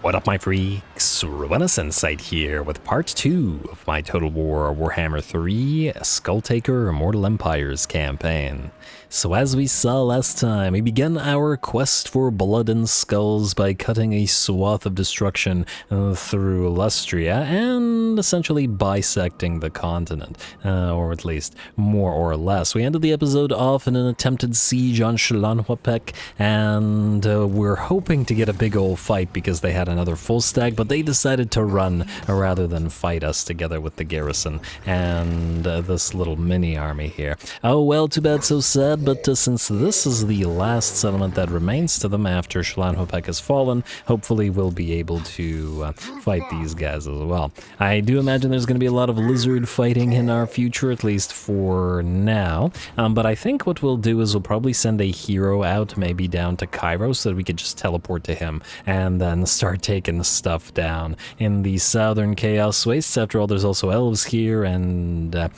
What up, my freaks? RuinusInsight here with part 2 of my Total War Warhammer 3 Skulltaker Immortal Empires campaign. So as we saw last time, we began our quest for blood and skulls by cutting a swath of destruction through Lustria and essentially bisecting the continent, or at least more or less. We ended the episode off in an attempted siege on Xlanhuapec, and we're hoping to get a big old fight because they had another full stack, but they decided to run rather than fight us together with the garrison and this little mini army here. Oh well, too bad, so sad, but since this is the last settlement that remains to them after Xlanhuapec has fallen, hopefully we'll be able to fight these guys as well. I do imagine there's going to be a lot of lizard fighting in our future, at least for now, but I think what we'll do is we'll probably send a hero out, maybe down to Cairo, so that we could just teleport to him and then start taking stuff down in the southern Chaos Wastes. After all, there's also elves here and the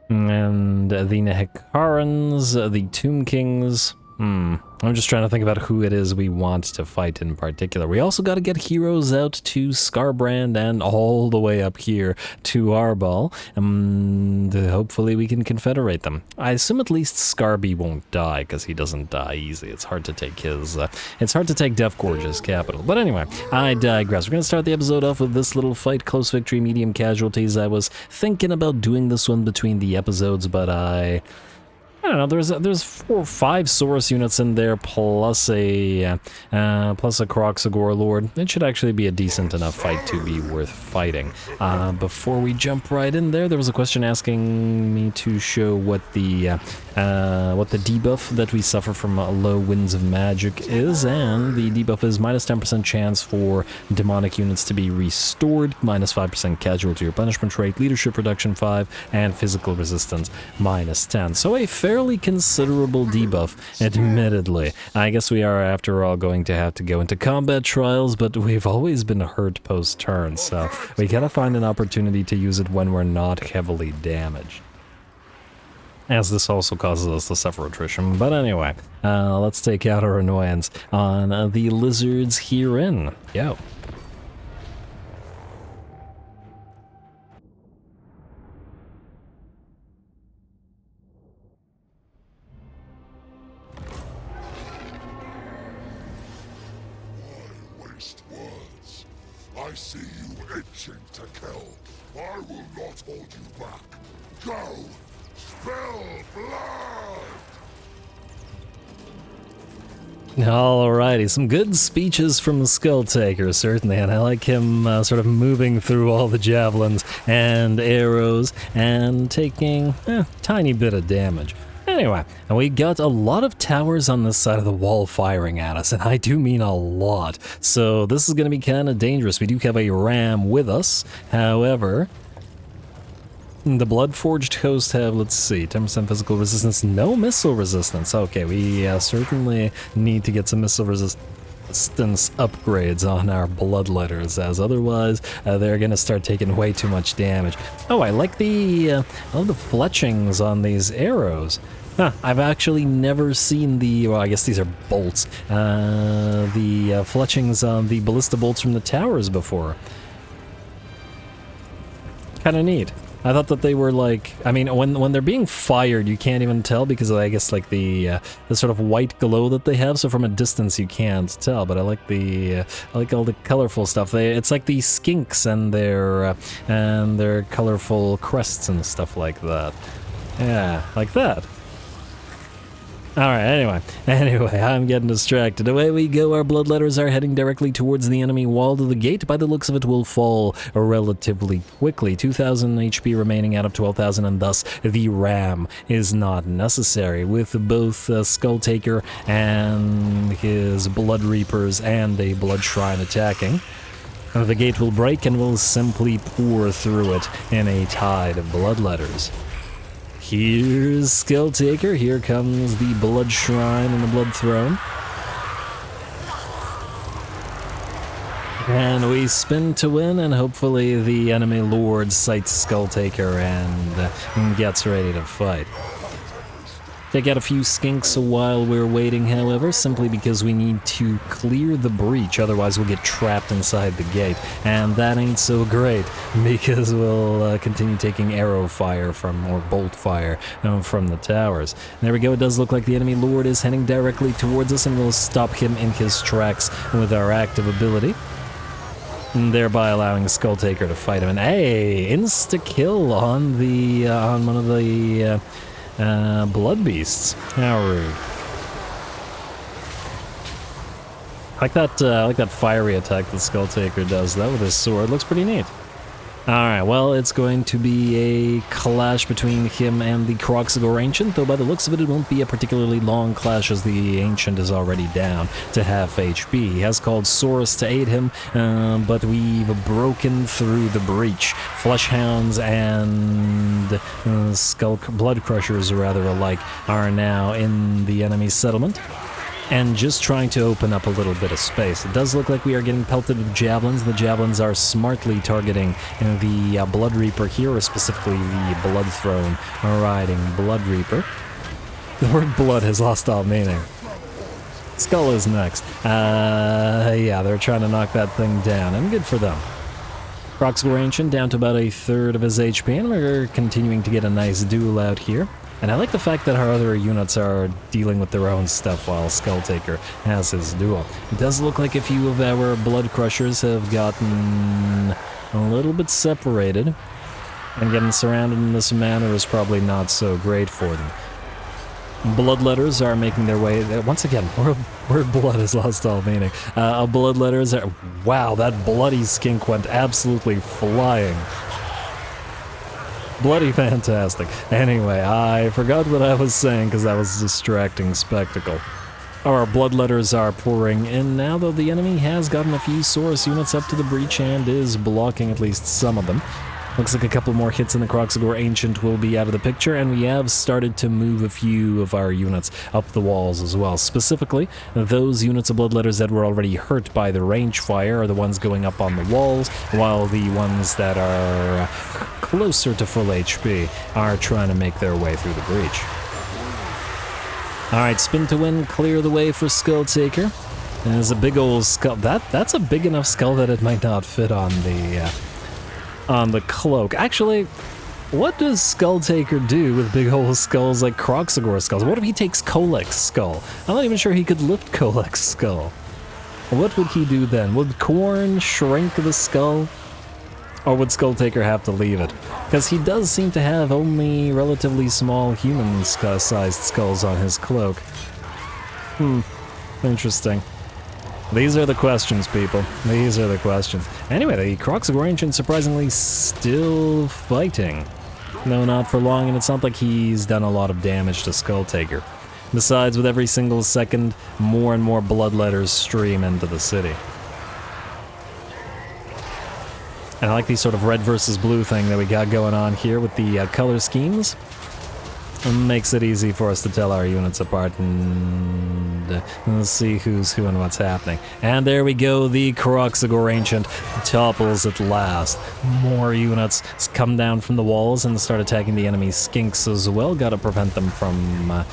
Nehekarans, the Tomb Kings. I'm just trying to think about who it is we want to fight in particular. We also got to get heroes out to Scarbrand and all the way up here to Arbol, and hopefully we can confederate them. I assume at least Scarby won't die, because he doesn't die easy. It's hard to take his, it's hard to take Death Gorge's capital. But anyway, I digress. We're going to start the episode off with this little fight, close victory, medium casualties. I was thinking about doing this one between the episodes, but I don't know, there's 4 or 5 Saurus units in there, plus a Kroxagor Lord. It should actually be a decent enough fight to be worth fighting. Before we jump right in there was a question asking me to show what the debuff that we suffer from low winds of magic is, and the debuff is minus 10% chance for demonic units to be restored, minus 5% casualty or punishment rate, leadership reduction 5, and physical resistance minus 10. So a fairly considerable debuff, admittedly. I guess we are, after all, going to have to go into combat trials, but we've always been hurt post-turn, so we gotta find an opportunity to use it when we're not heavily damaged, as this also causes us to suffer attrition. But anyway, let's take out our annoyance on the lizards herein. Yo. I see you itching to kill. I will not hold you back. Go! Spill blood! Alrighty, some good speeches from the Skulltaker, certainly, and I like him sort of moving through all the javelins and arrows and taking a tiny bit of damage. Anyway, and we got a lot of towers on this side of the wall firing at us, and I do mean a lot. So this is going to be kind of dangerous. We do have a ram with us. However, the Bloodforged host have, let's see, 10% physical resistance, no missile resistance. Okay, we certainly need to get some missile resistance upgrades on our bloodletters, as otherwise they're gonna start taking way too much damage. Oh, I like the fletchings on these arrows. Huh, I've actually never seen the, well, I guess these are bolts, the fletchings on the ballista bolts from the towers before. Kinda neat. I thought that they were like, I mean, when they're being fired, you can't even tell because I guess like the sort of white glow that they have. So from a distance, you can't tell. But I like all the colorful stuff. It's like the skinks and their colorful crests and stuff like that. Yeah, like that. Alright, anyway, I'm getting distracted. Away we go, our bloodletters are heading directly towards the enemy wall. To the gate, by the looks of it, will fall relatively quickly. 2,000 HP remaining out of 12,000, and thus the ram is not necessary. With both Skulltaker and his Blood Reapers and a Blood Shrine attacking, the gate will break and will simply pour through it in a tide of bloodletters. Here's Skulltaker, here comes the Blood Shrine and the Blood Throne. And we spin to win, and hopefully the enemy lord sights Skulltaker and gets ready to fight. Take out a few skinks while we're waiting, however, simply because we need to clear the breach, otherwise we'll get trapped inside the gate. And that ain't so great, because we'll continue taking arrow fire from, or bolt fire from the towers. There we go, it does look like the enemy lord is heading directly towards us, and we'll stop him in his tracks with our active ability, thereby allowing Skulltaker to fight him. And hey, insta-kill on the, on one of the, blood beasts. How rude. I like that fiery attack that Skulltaker does, though, with his sword. Looks pretty neat. Alright, well, it's going to be a clash between him and the Kroxigor Ancient, though by the looks of it, it won't be a particularly long clash as the Ancient is already down to half HP. He has called Saurus to aid him, but we've broken through the breach. Fleshhounds and Blood Crushers, rather alike, are now in the enemy settlement, and just trying to open up a little bit of space. It does look like we are getting pelted with javelins. The javelins are smartly targeting the Blood Reaper here, or specifically the Blood Throne riding Blood Reaper. The word blood has lost all meaning. Skull is next. Yeah, they're trying to knock that thing down, and good for them. Kroxigor Ancient down to about a third of his HP, and we're continuing to get a nice duel out here. And I like the fact that our other units are dealing with their own stuff while Skulltaker has his duel. It does look like a few of our Blood Crushers have gotten a little bit separated, and getting surrounded in this manner is probably not so great for them. Bloodletters are making their way, once again, word blood has lost all meaning. Bloodletters are, wow, that bloody skink went absolutely flying. Bloody fantastic. Anyway, I forgot what I was saying because that was a distracting spectacle. Our bloodletters are pouring in now, though the enemy has gotten a few Saurus units up to the breach and is blocking at least some of them. Looks like a couple more hits in the Kroxigor Ancient will be out of the picture, and we have started to move a few of our units up the walls as well. Specifically, those units of Bloodletters that were already hurt by the range fire are the ones going up on the walls, while the ones that are closer to full HP are trying to make their way through the breach. Alright, spin to win, clear the way for Skulltaker. There's a big old skull. That's a big enough skull that it might not fit on the cloak. Actually, what does Skulltaker do with big old skulls like Kroxigor skulls? What if he takes Kolek's skull? I'm not even sure he could lift Kolek's skull. What would he do then? Would Khorne shrink the skull? Or would Skulltaker have to leave it? Because he does seem to have only relatively small human-sized skulls on his cloak. Interesting. These are the questions, people. These are the questions. Anyway, the Kroxigor Ancient surprisingly still fighting. No, not for long, and it's not like he's done a lot of damage to Skulltaker. Besides, with every single second, more and more bloodletters stream into the city. And I like the sort of red versus blue thing that we got going on here with the color schemes. It makes it easy for us to tell our units apart and see who's who and what's happening. And there we go, the Kroxigor Ancient topples at last. More units come down from the walls and start attacking the enemy skinks as well. Gotta prevent them from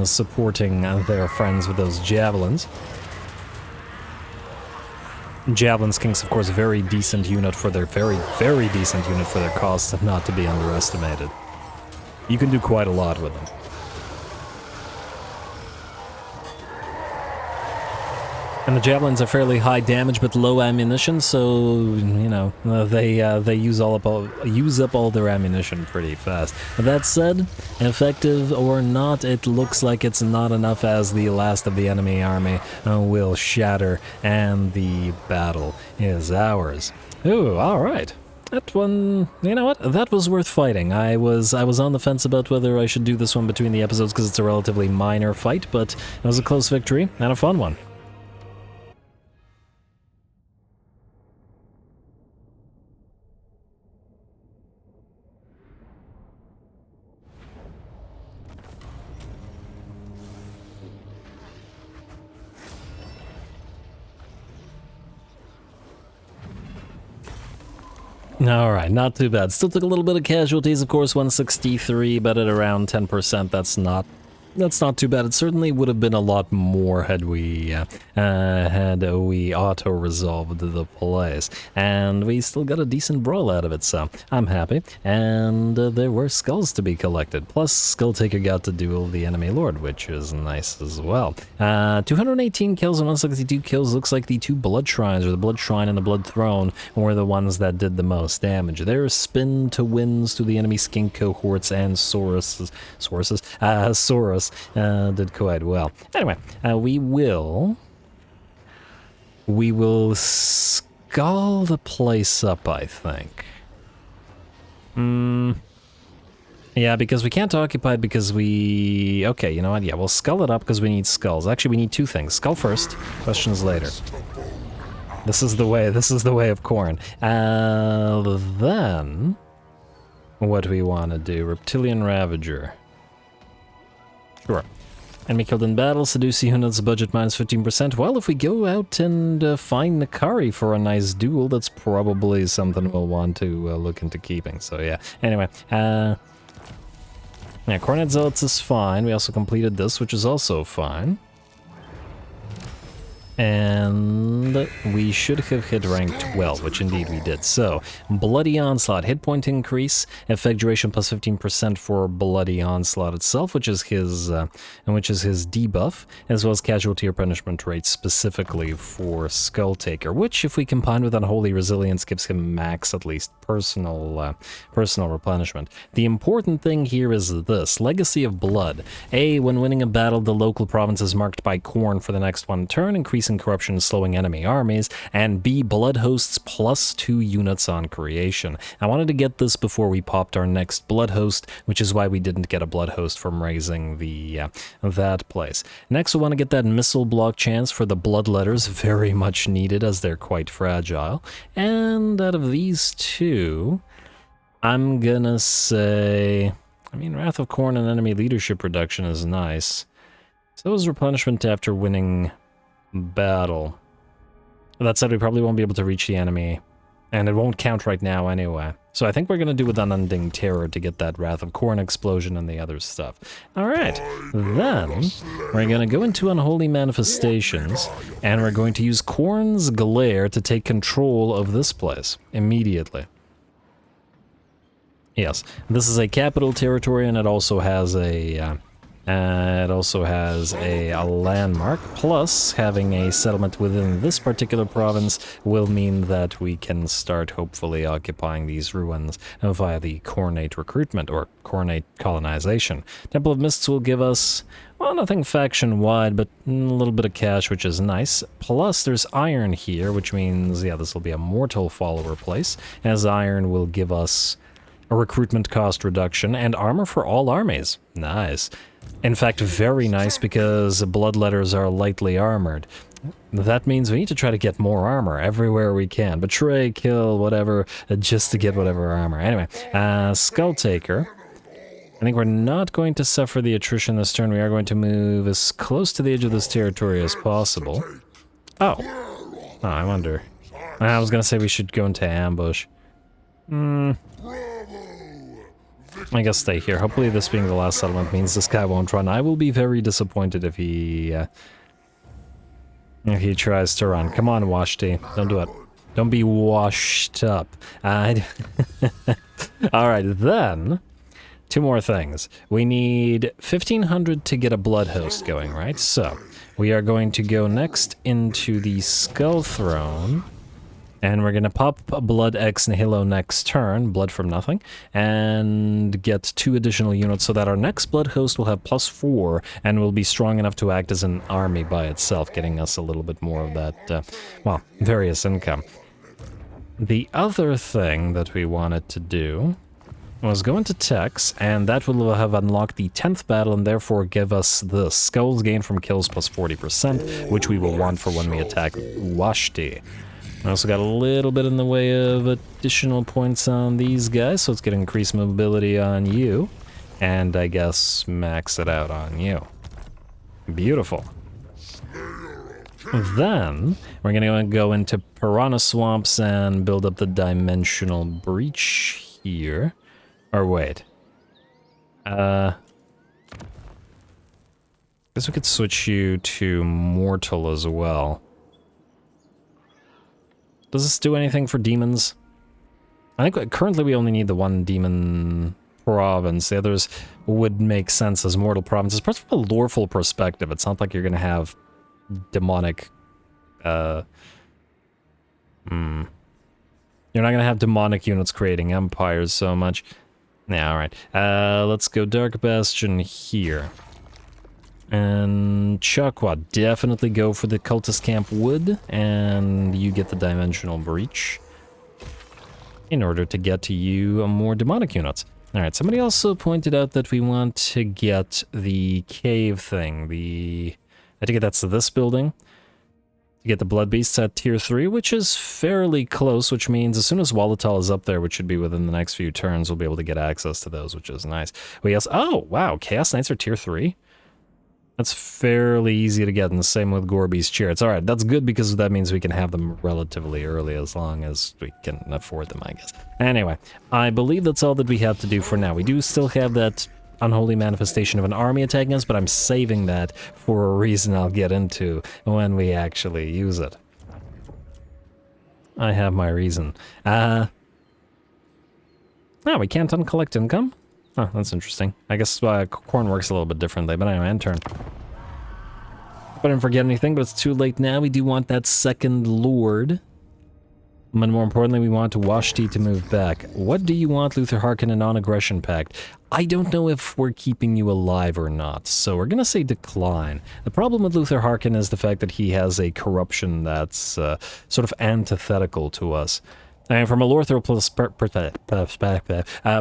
supporting their friends with those javelins. Javelin skinks, of course, a very decent unit for their very decent unit for their costs, and not to be underestimated. You can do quite a lot with them. And the javelins are fairly high damage but low ammunition, so you know they use up all their ammunition pretty fast. That said, effective or not, it looks like it's not enough, as the last of the enemy army will shatter, and the battle is ours. Ooh, all right. That one, you know what? That was worth fighting. I was on the fence about whether I should do this one between the episodes because it's a relatively minor fight, but it was a close victory and a fun one. Alright, not too bad. Still took a little bit of casualties, of course, 163, but at around 10%, that's not That's not too bad. It certainly would have been a lot more had we auto-resolved the place. And we still got a decent brawl out of it, so I'm happy. And there were skulls to be collected. Plus, Skulltaker got to duel the enemy lord, which is nice as well. 218 kills and 162 kills. Looks like the two blood shrines, or the blood shrine and the blood throne, were the ones that did the most damage. There's spin to wins to the enemy skink cohorts, and Saurus did quite well. Anyway, we will skull the place up, I think. Yeah, because we can't occupy it because we... Okay, you know what? Yeah, we'll skull it up because we need skulls. Actually, we need two things. Skull first, questions later. This is the way of Khorne. Then... What do we want to do? Reptilian Ravager. Sure. Enemy killed in battle, seduce units, budget minus 15%. Well, if we go out and find Nakari for a nice duel, that's probably something we'll want to look into keeping. So yeah, anyway. Yeah, Khorne Zealots is fine. We also completed this, which is also fine. And we should have hit rank 12, which indeed we did. So, Bloody Onslaught, hit point increase, effect duration plus 15% for Bloody Onslaught itself, which is his debuff, as well as casualty or punishment rate specifically for Skulltaker, which, if we combine with Unholy Resilience, gives him max at least personal replenishment. The important thing here is this: Legacy of Blood. A, when winning a battle, the local province is marked by Khorne for the next one turn, increasing corruption, slowing enemy armies, and B, blood hosts plus 2 units on creation. I wanted to get this before we popped our next blood host, which is why we didn't get a blood host from raising the that place. Next, we want to get that missile block chance for the blood letters, very much needed as they're quite fragile. And out of these two, I'm gonna say, I mean, Wrath of Khorne and enemy leadership reduction is nice. So is replenishment after winning battle. That said, we probably won't be able to reach the enemy, and it won't count right now anyway. So I think we're gonna do with Unending Terror to get that Wrath of Khorne explosion and the other stuff. Alright, then we're gonna go into Unholy Manifestations, and we're going to use Khorne's Glare to take control of this place immediately. Yes, this is a capital territory, and it also has a landmark, plus having a settlement within this particular province will mean that we can start hopefully occupying these ruins via the Khornate recruitment, or Khornate colonization. Temple of Mists will give us, well, nothing faction-wide, but a little bit of cash, which is nice. Plus, there's iron here, which means, yeah, this will be a mortal follower place, as iron will give us a recruitment cost reduction and armor for all armies. Nice. In fact, very nice, because bloodletters are lightly armored. That means we need to try to get more armor everywhere we can. Betray, kill, whatever, just to get whatever armor. Anyway, Skulltaker. I think we're not going to suffer the attrition this turn. We are going to move as close to the edge of this territory as possible. Oh, I wonder. I was gonna say we should go into ambush. I guess stay here. Hopefully this being the last settlement means this guy won't run. I will be very disappointed if he tries to run. Come on, Washti. Don't do it. Don't be washed up. Alright, then, two more things. We need 1,500 to get a blood host going, right? So, we are going to go next into the Skull Throne. And we're going to pop a Blood X Nihilo next turn, Blood from Nothing, and get 2 additional units so that our next Blood Host will have +4 and will be strong enough to act as an army by itself, getting us a little bit more of that, well, various income. The other thing that we wanted to do was go into Tex, and that will have unlocked the 10th battle and therefore give us the Skulls gain from kills +40%, which we will want for when we attack Washti. I also got a little bit in the way of additional points on these guys, so let's get increased mobility on you, and I guess max it out on you. Beautiful. Then, we're gonna go into Piranha Swamps and build up the Dimensional Breach here. Or wait. Guess we could switch you to Mortal as well. Does this do anything for demons? I think currently we only need the one demon province. The others would make sense as mortal provinces. But from a loreful perspective, it's not like you're going to have demonic... You're not going to have demonic units creating empires so much. Yeah, alright. Let's go Dark Bastion here. And Chakwa, definitely go for the Cultist Camp Wood, and you get the Dimensional Breach in order to get to you more demonic units. Alright, somebody also pointed out that we want to get the cave thing, I think that's this building. To get the Blood Beasts at tier 3, which is fairly close, which means as soon as Xlanhuapec is up there, which should be within the next few turns, we'll be able to get access to those, which is nice. We also, oh, wow, Chaos Knights are tier 3? That's fairly easy to get, and the same with Gorby's Chariots. Alright, that's good because that means we can have them relatively early as long as we can afford them, I guess. Anyway, I believe that's all that we have to do for now. We do still have that unholy manifestation of an army attacking us, but I'm saving that for a reason I'll get into when we actually use it. I have my reason. Oh, we can't uncollect income? Oh, that's interesting. I guess Khorne works a little bit differently, but anyway, end turn. I didn't forget anything, but it's too late now. We do want that second lord. But more importantly, we want Washti to move back. What do you want, Luther Harkin, a non-aggression pact? I don't know if we're keeping you alive or not, so we're gonna say decline. The problem with Luther Harkin is the fact that he has a corruption that's sort of antithetical to us. And from a Lorthro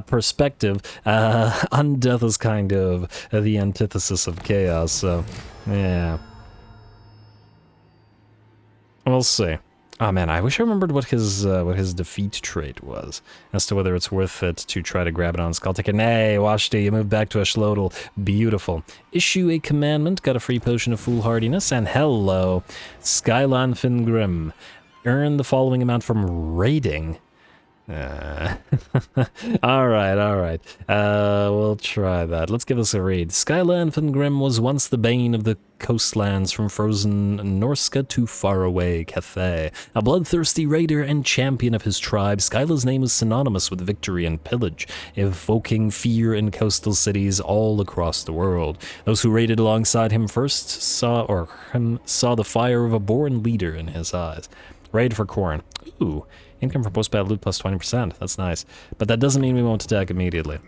perspective, undeath is kind of the antithesis of chaos, so yeah. We'll see. Oh man, I wish I remembered what his defeat trait was, as to whether it's worth it to try to grab it on Skulltaker. Nay, Washti, you moved back to Axlotl. Beautiful. Issue a commandment, got a free potion of foolhardiness, and hello, Xlanhuapec. Earn the following amount from raiding. Alright. We'll try that. Let's give this a read. Xlanhuapec was once the bane of the coastlands from frozen Norska to faraway Cathay. A bloodthirsty raider and champion of his tribe, Skyla's name is synonymous with victory and pillage, evoking fear in coastal cities all across the world. Those who raided alongside him first saw the fire of a born leader in his eyes. Raid for Khorne. Ooh, income from post-battle loot plus 20%. That's nice. But that doesn't mean we won't attack immediately.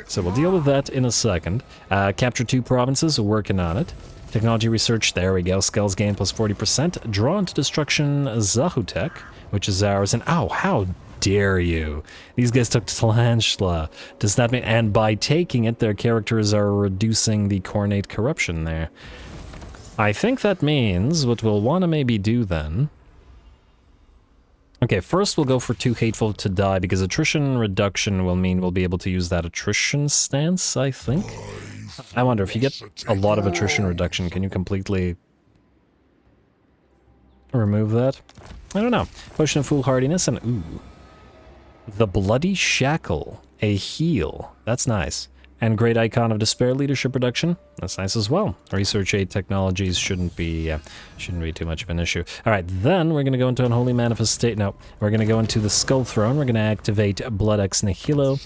So we'll deal with that in a second. Capture 2 provinces, we're working on it. Technology research, there we go. Skulls gain plus 40%. Drawn to destruction, Xlanhuapec, which is ours. And ow, how dare you? These guys took Tlantshla. Does that mean, and by taking it, their characters are reducing the Khornate corruption there. I think that means what we'll want to maybe do then. Okay, first we'll go for Too Hateful to Die, because attrition reduction will mean we'll be able to use that attrition stance, I think. I wonder, if you get a lot of attrition reduction, can you completely remove that? I don't know. Potion of Foolhardiness and ooh. The Bloody Shackle. A heal. That's nice. And Great Icon of Despair leadership reduction. That's nice as well. Research 8 technologies shouldn't be too much of an issue. Alright, then we're going to go into Unholy Manifestation. No, we're going to go into the Skull Throne. We're going to activate Blood Ex Nihilo.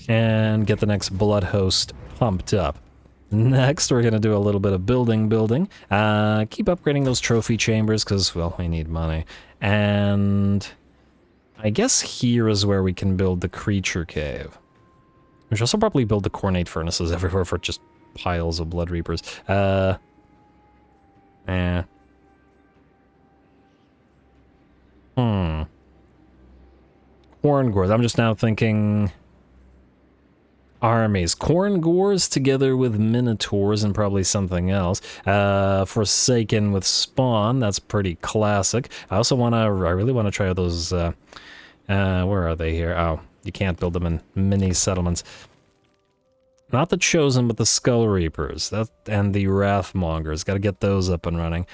And get the next Blood Host pumped up. Next, we're going to do a little bit of building. Keep upgrading those trophy chambers, because, well, we need money. And I guess here is where we can build the creature cave. We should also probably build the Khornate furnaces everywhere for just piles of Blood Reapers. Khorne Gores. I'm just now thinking armies. Khorne Gores together with Minotaurs and probably something else. Forsaken with Spawn. That's pretty classic. I really want to try those, where are they here? Oh, you can't build them in mini settlements. Not the Chosen, but the Skull Reapers. And the Wrathmongers. Gotta get those up and running.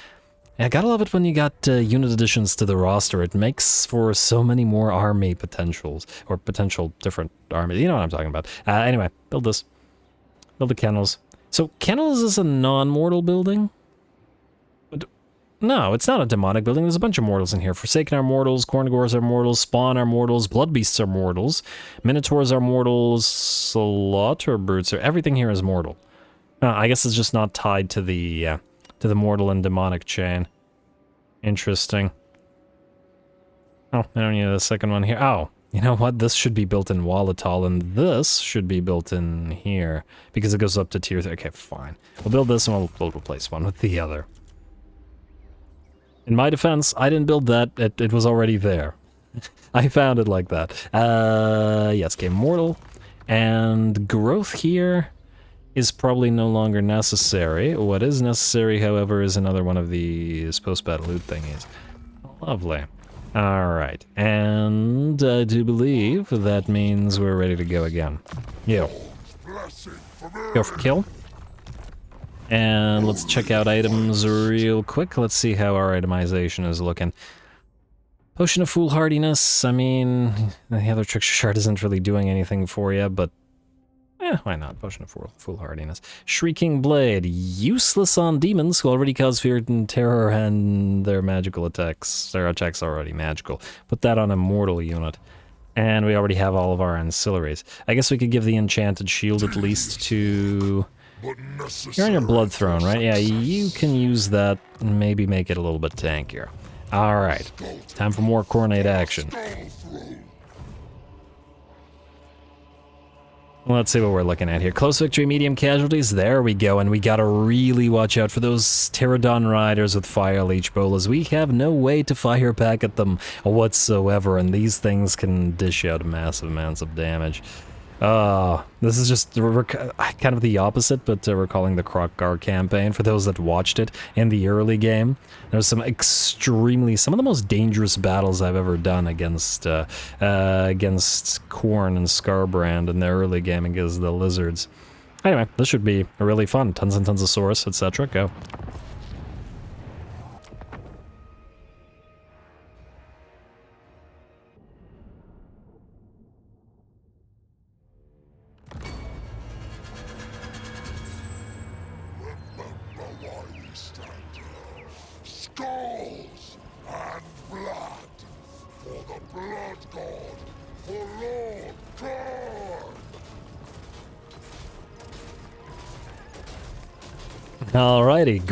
I gotta love it when you got unit additions to the roster. It makes for so many more army potentials, or potential different armies. You know what I'm talking about. Anyway, build this. Build the kennels. So, kennels is a non-mortal building? But no, it's not a demonic building. There's a bunch of mortals in here. Forsaken are mortals, Khorne are mortals, Spawn are mortals, Blood Beasts are mortals, Minotaurs are mortals, Slaughter Brutes are... Everything here is mortal. I guess it's just not tied to the mortal and demonic chain. Interesting. Oh, I don't need a second one here. Oh, you know what? This should be built in Warhammer, and this should be built in here, because it goes up to tier 3. Okay, fine. We'll build this, and we'll replace one with the other. In my defense, I didn't build that. It was already there. I found it like that. Yes, game mortal. And growth here is probably no longer necessary. What is necessary, however, is another one of these post-battle loot thingies. Lovely. Alright, and I do believe that means we're ready to go again. Yo. Go for kill. And let's check out items real quick. Let's see how our itemization is looking. Potion of Foolhardiness, I mean, the other trickster shard isn't really doing anything for you, but why not? Potion of Foolhardiness. Shrieking Blade, useless on demons who already cause fear and terror and their magical attacks. Their attacks are already magical. Put that on a mortal unit. And we already have all of our ancillaries. I guess we could give the enchanted shield at least to... You're on your blood throne, right? Yeah, you can use that and maybe make it a little bit tankier. Alright, time for more Khorne action. Let's see what we're looking at here. Close victory, medium casualties. There we go. And we gotta really watch out for those Pterodon riders with fire leech bolas. We have no way to fire back at them whatsoever, and these things can dish out massive amounts of damage. This is just kind of the opposite, but recalling the Krokgar campaign. For those that watched it in the early game, there's some of the most dangerous battles I've ever done against Khorne and Skarbrand in the early game against the lizards. Anyway, this should be really fun. Tons and tons of Saurus, etc. Go. Skulls and blood for the blood god, for Lord Khorne. Alrighty,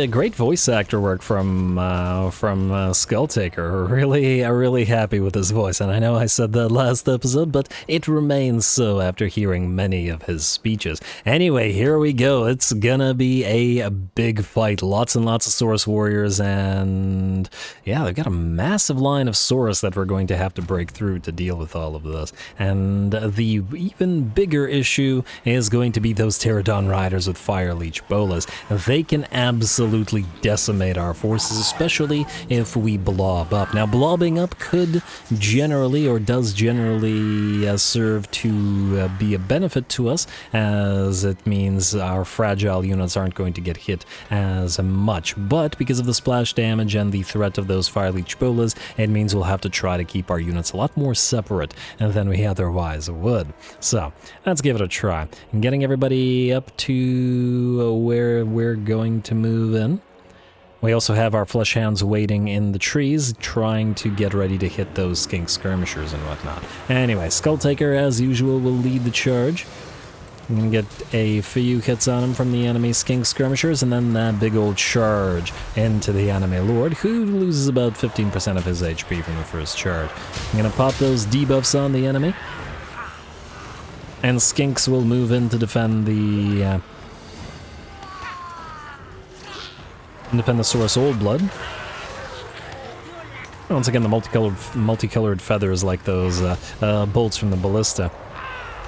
great voice actor work from Skulltaker. Really happy with his voice, and I know I said that last episode, but it remains so after hearing many of his speeches. Anyway, here we go. It's gonna be a big fight. Lots and lots of Saurus warriors, and yeah, they've got a massive line of Saurus that we're going to have to break through to deal with all of this. And the even bigger issue is going to be those Pterodon riders with fire leech bolas. They can absolutely decimate our forces, especially if we blob up. Now, blobbing up could generally, or does generally, serve to be a benefit to us, as it means our fragile units aren't going to get hit as much. But because of the splash damage and the threat of those fire leech bolas, it means we'll have to try to keep our units a lot more separate than we otherwise would. So, let's give it a try. And getting everybody up to where we're going to move in. We also have our flesh hounds waiting in the trees, trying to get ready to hit those skink skirmishers and whatnot. Anyway, Skulltaker, as usual, will lead the charge. I'm gonna get a few hits on him from the enemy skink skirmishers, and then that big old charge into the enemy lord, who loses about 15% of his HP from the first charge. I'm gonna pop those debuffs on the enemy, and skinks will move in to defend the Saurus Old Blood. Once again, the multicolored feathers like those bolts from the ballista.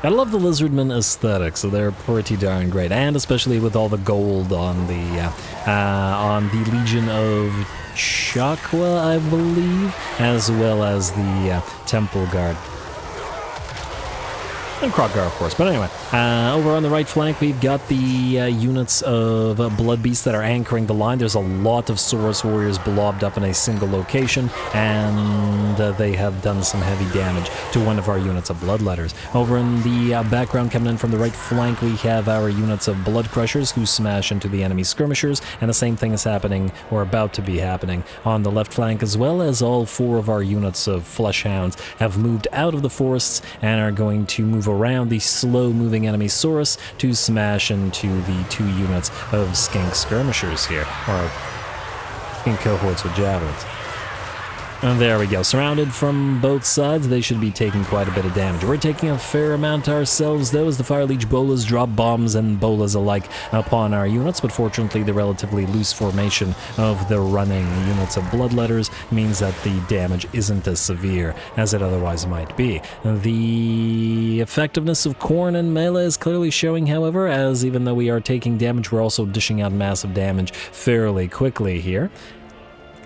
I love the Lizardmen aesthetic, so they're pretty darn great, and especially with all the gold on the Legion of Chakwa, I believe, as well as the Temple Guard. And Krokgar, of course. But anyway, Over on the right flank, we've got the units of Blood Beasts that are anchoring the line. There's a lot of Saurus warriors blobbed up in a single location, and they have done some heavy damage to one of our units of Bloodletters. Over in the background, coming in from the right flank, we have our units of Blood Crushers who smash into the enemy skirmishers, and the same thing is happening, or about to be happening, on the left flank, as well as all 4 of our units of Fleshhounds have moved out of the forests and are going to move around the slow-moving enemy Saurus to smash into the 2 units of Skink Skirmishers here, or Skink cohorts with javelins. And there we go. Surrounded from both sides, they should be taking quite a bit of damage. We're taking a fair amount ourselves, though, as the Fire Leech Bolas drop bombs and bolas alike upon our units, but fortunately the relatively loose formation of the running units of Bloodletters means that the damage isn't as severe as it otherwise might be. The effectiveness of Khorne and melee is clearly showing, however, as even though we are taking damage, we're also dishing out massive damage fairly quickly here.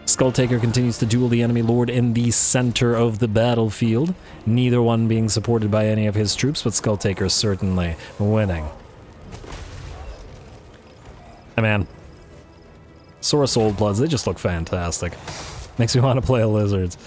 Skulltaker continues to duel the enemy lord in the center of the battlefield, neither one being supported by any of his troops, but Skulltaker certainly winning. Hey man, Saurus Old Bloods, they just look fantastic. Makes me want to play a Lizards.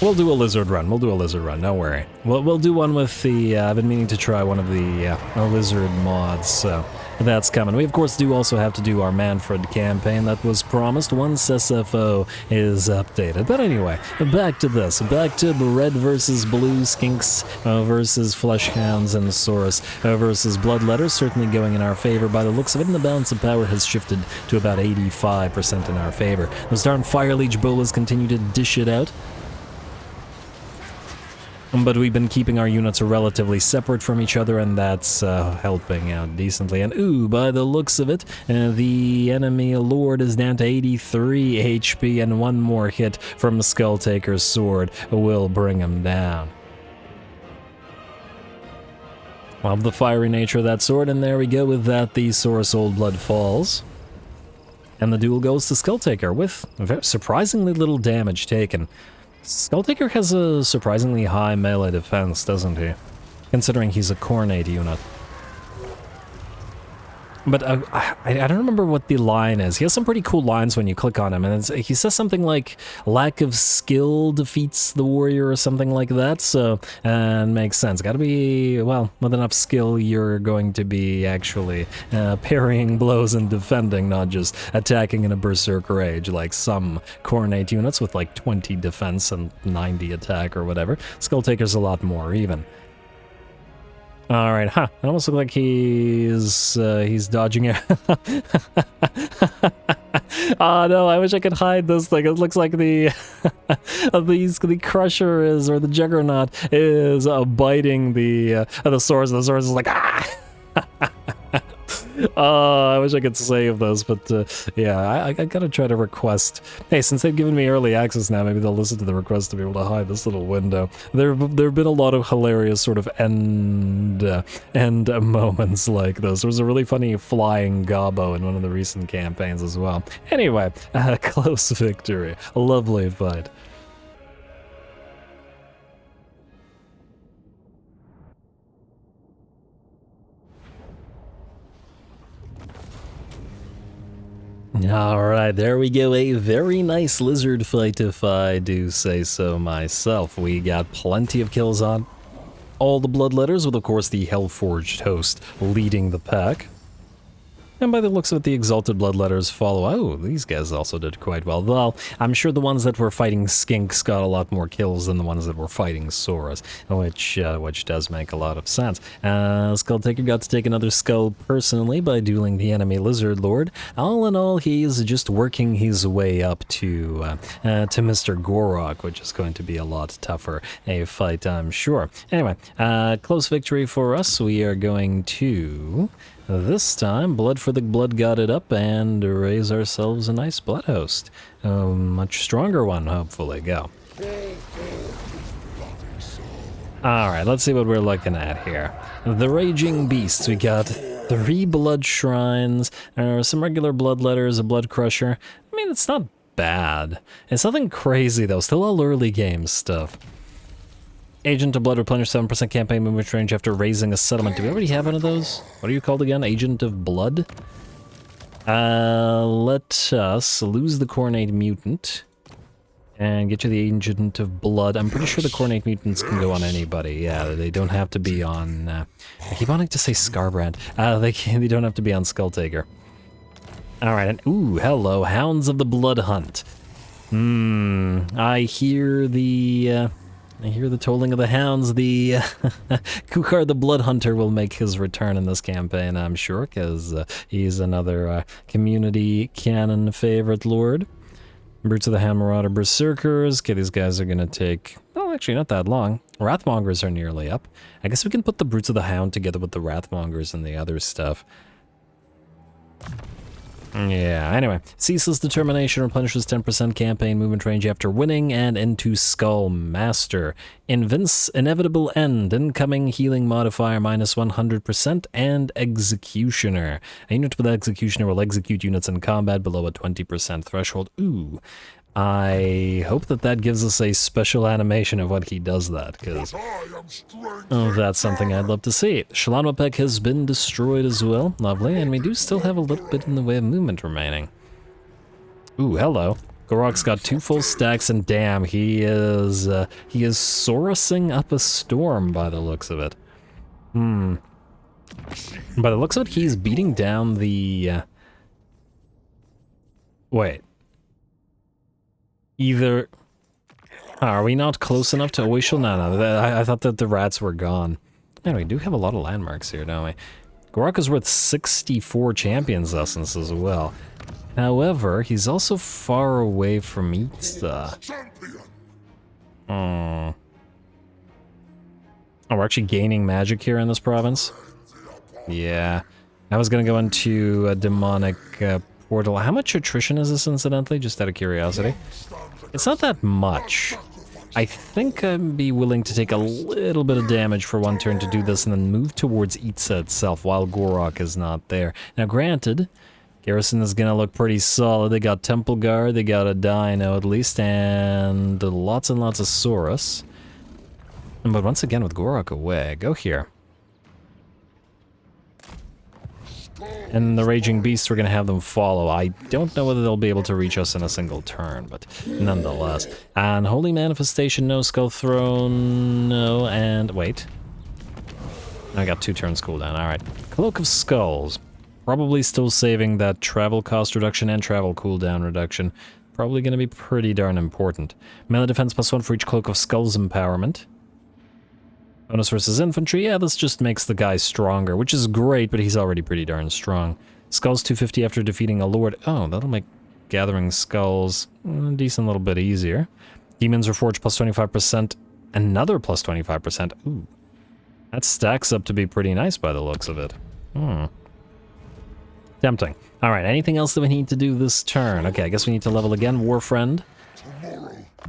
We'll do a Lizard run, don't worry. We'll do one with the, I've been meaning to try one of the Lizard mods, so that's coming. We, of course, do also have to do our Manfred campaign that was promised once SFO is updated. But anyway, back to this. Back to red versus blue skinks versus fleshhounds and Saurus versus bloodletters, certainly going in our favor by the looks of it, and the balance of power has shifted to about 85% in our favor. Those darn Fire Leech bolas continue to dish it out. But we've been keeping our units relatively separate from each other, and that's helping out decently. And ooh, by the looks of it, the enemy lord is down to 83 HP, and one more hit from Skulltaker's sword will bring him down. Love the fiery nature of that sword, and there we go. With that, the Saurus Old Blood falls. And the duel goes to Skulltaker with surprisingly little damage taken. Skulltaker has a surprisingly high melee defense, doesn't he? Considering he's a Khorne unit. But I don't remember what the line is. He has some pretty cool lines when you click on him, and he says something like, lack of skill defeats the warrior, or something like that, so, and makes sense. Gotta be, well, with enough skill, you're going to be actually parrying blows and defending, not just attacking in a berserk rage, like some Khorne units with like 20 defense and 90 attack or whatever. Skulltaker's a lot more even. Alright, huh. It almost looks like he's dodging it. Oh no, I wish I could hide this thing. It looks like the the Crusher is, or the Juggernaut is biting the Saurus. The Saurus is like, ah! Oh, I wish I could save those, but yeah, I gotta try to request. Hey, since they've given me early access now, maybe they'll listen to the request to be able to hide this little window. There have been a lot of hilarious sort of end moments like this. There was a really funny flying gobbo in one of the recent campaigns as well. Anyway, close victory. A lovely fight. Alright, there we go. A very nice lizard fight, if I do say so myself. We got plenty of kills on all the bloodletters, with of course the Hellforged host leading the pack. And by the looks of it, the Exalted Bloodletters follow. Oh, these guys also did quite well. Well, I'm sure the ones that were fighting Skinks got a lot more kills than the ones that were fighting Saurus, which does make a lot of sense. Skulltaker got to take another skull personally by dueling the enemy Lizard Lord. All in all, he's just working his way up to Mr. Gorok, which is going to be a lot tougher a fight, I'm sure. Anyway, close victory for us. We are going to... this time, Blood for the Blood got it up and raise ourselves a nice blood host. A much stronger one, hopefully. Go. Alright, let's see what we're looking at here. The Raging Beasts. We got 3 blood shrines, some regular bloodletters, a blood crusher. I mean, it's not bad. It's nothing crazy, though. Still all early game stuff. Agent of Blood replenish 7% campaign movement range after raising a settlement. Do we already have one of those? What are you called again? Agent of Blood? Let us lose the Khorne mutant and get you the Agent of Blood. I'm pretty sure the Khorne mutants can go on anybody. Yeah, they don't have to be on... I keep wanting to say Scarbrand. They don't have to be on Skulltaker. Alright, and ooh, hello, Hounds of the Blood Hunt. I hear the tolling of the hounds. The Kukar the Blood Hunter will make his return in this campaign, I'm sure, because he's another community canon favorite lord. Brutes of the Hand Marauder Berserkers. Okay, these guys are gonna take, well, actually not that long. Wrathmongers are nearly up. I guess we can put the Brutes of the Hound together with the Wrathmongers and the other stuff. Yeah, anyway. Ceaseless Determination replenishes 10% campaign movement range after winning, and into Skull Master. Inevitable End, incoming healing modifier minus 100%, and Executioner. A unit with Executioner will execute units in combat below a 20% threshold. Ooh. I hope that gives us a special animation of what he does that, because that's something I'd love to see. Xlanhuapec has been destroyed as well. Lovely, and we do still have a little bit in the way of movement remaining. Ooh, hello. Gorok's got 2 full stacks, and damn, he is Saurusing up a storm by the looks of it. By the looks of it, he's beating down the... Wait. Either... Are we not close enough to Oishal? No, I thought that the rats were gone. Man, we do have a lot of landmarks here, don't we? Gorok is worth 64 Champion's Essence as well. However, he's also far away from Itza. Oh, we're actually gaining magic here in this province? Yeah. I was gonna go into a demonic portal. How much attrition is this, incidentally? Just out of curiosity. It's not that much. I think I'd be willing to take a little bit of damage for one turn to do this and then move towards Itza itself while Gorok is not there. Now granted, garrison is gonna look pretty solid. They got Temple Guard, they got a Dino at least, and lots of Saurus. But once again, with Gorok away, go here. And the Raging Beasts, we're going to have them follow. I don't know whether they'll be able to reach us in a single turn, but nonetheless. And Holy Manifestation, no. Skull Throne, no. And wait. I got 2 turns cooldown, alright. Cloak of Skulls. Probably still saving that travel cost reduction and travel cooldown reduction. Probably going to be pretty darn important. Melee defense +1 for each Cloak of Skulls empowerment. Bonus versus infantry, yeah, this just makes the guy stronger, which is great, but he's already pretty darn strong. Skulls 250 after defeating a lord. Oh, that'll make gathering skulls a decent little bit easier. Demons Reforged +25%, another +25%. Ooh, that stacks up to be pretty nice by the looks of it. Tempting. Alright, anything else that we need to do this turn? Okay, I guess we need to level again. Warfriend.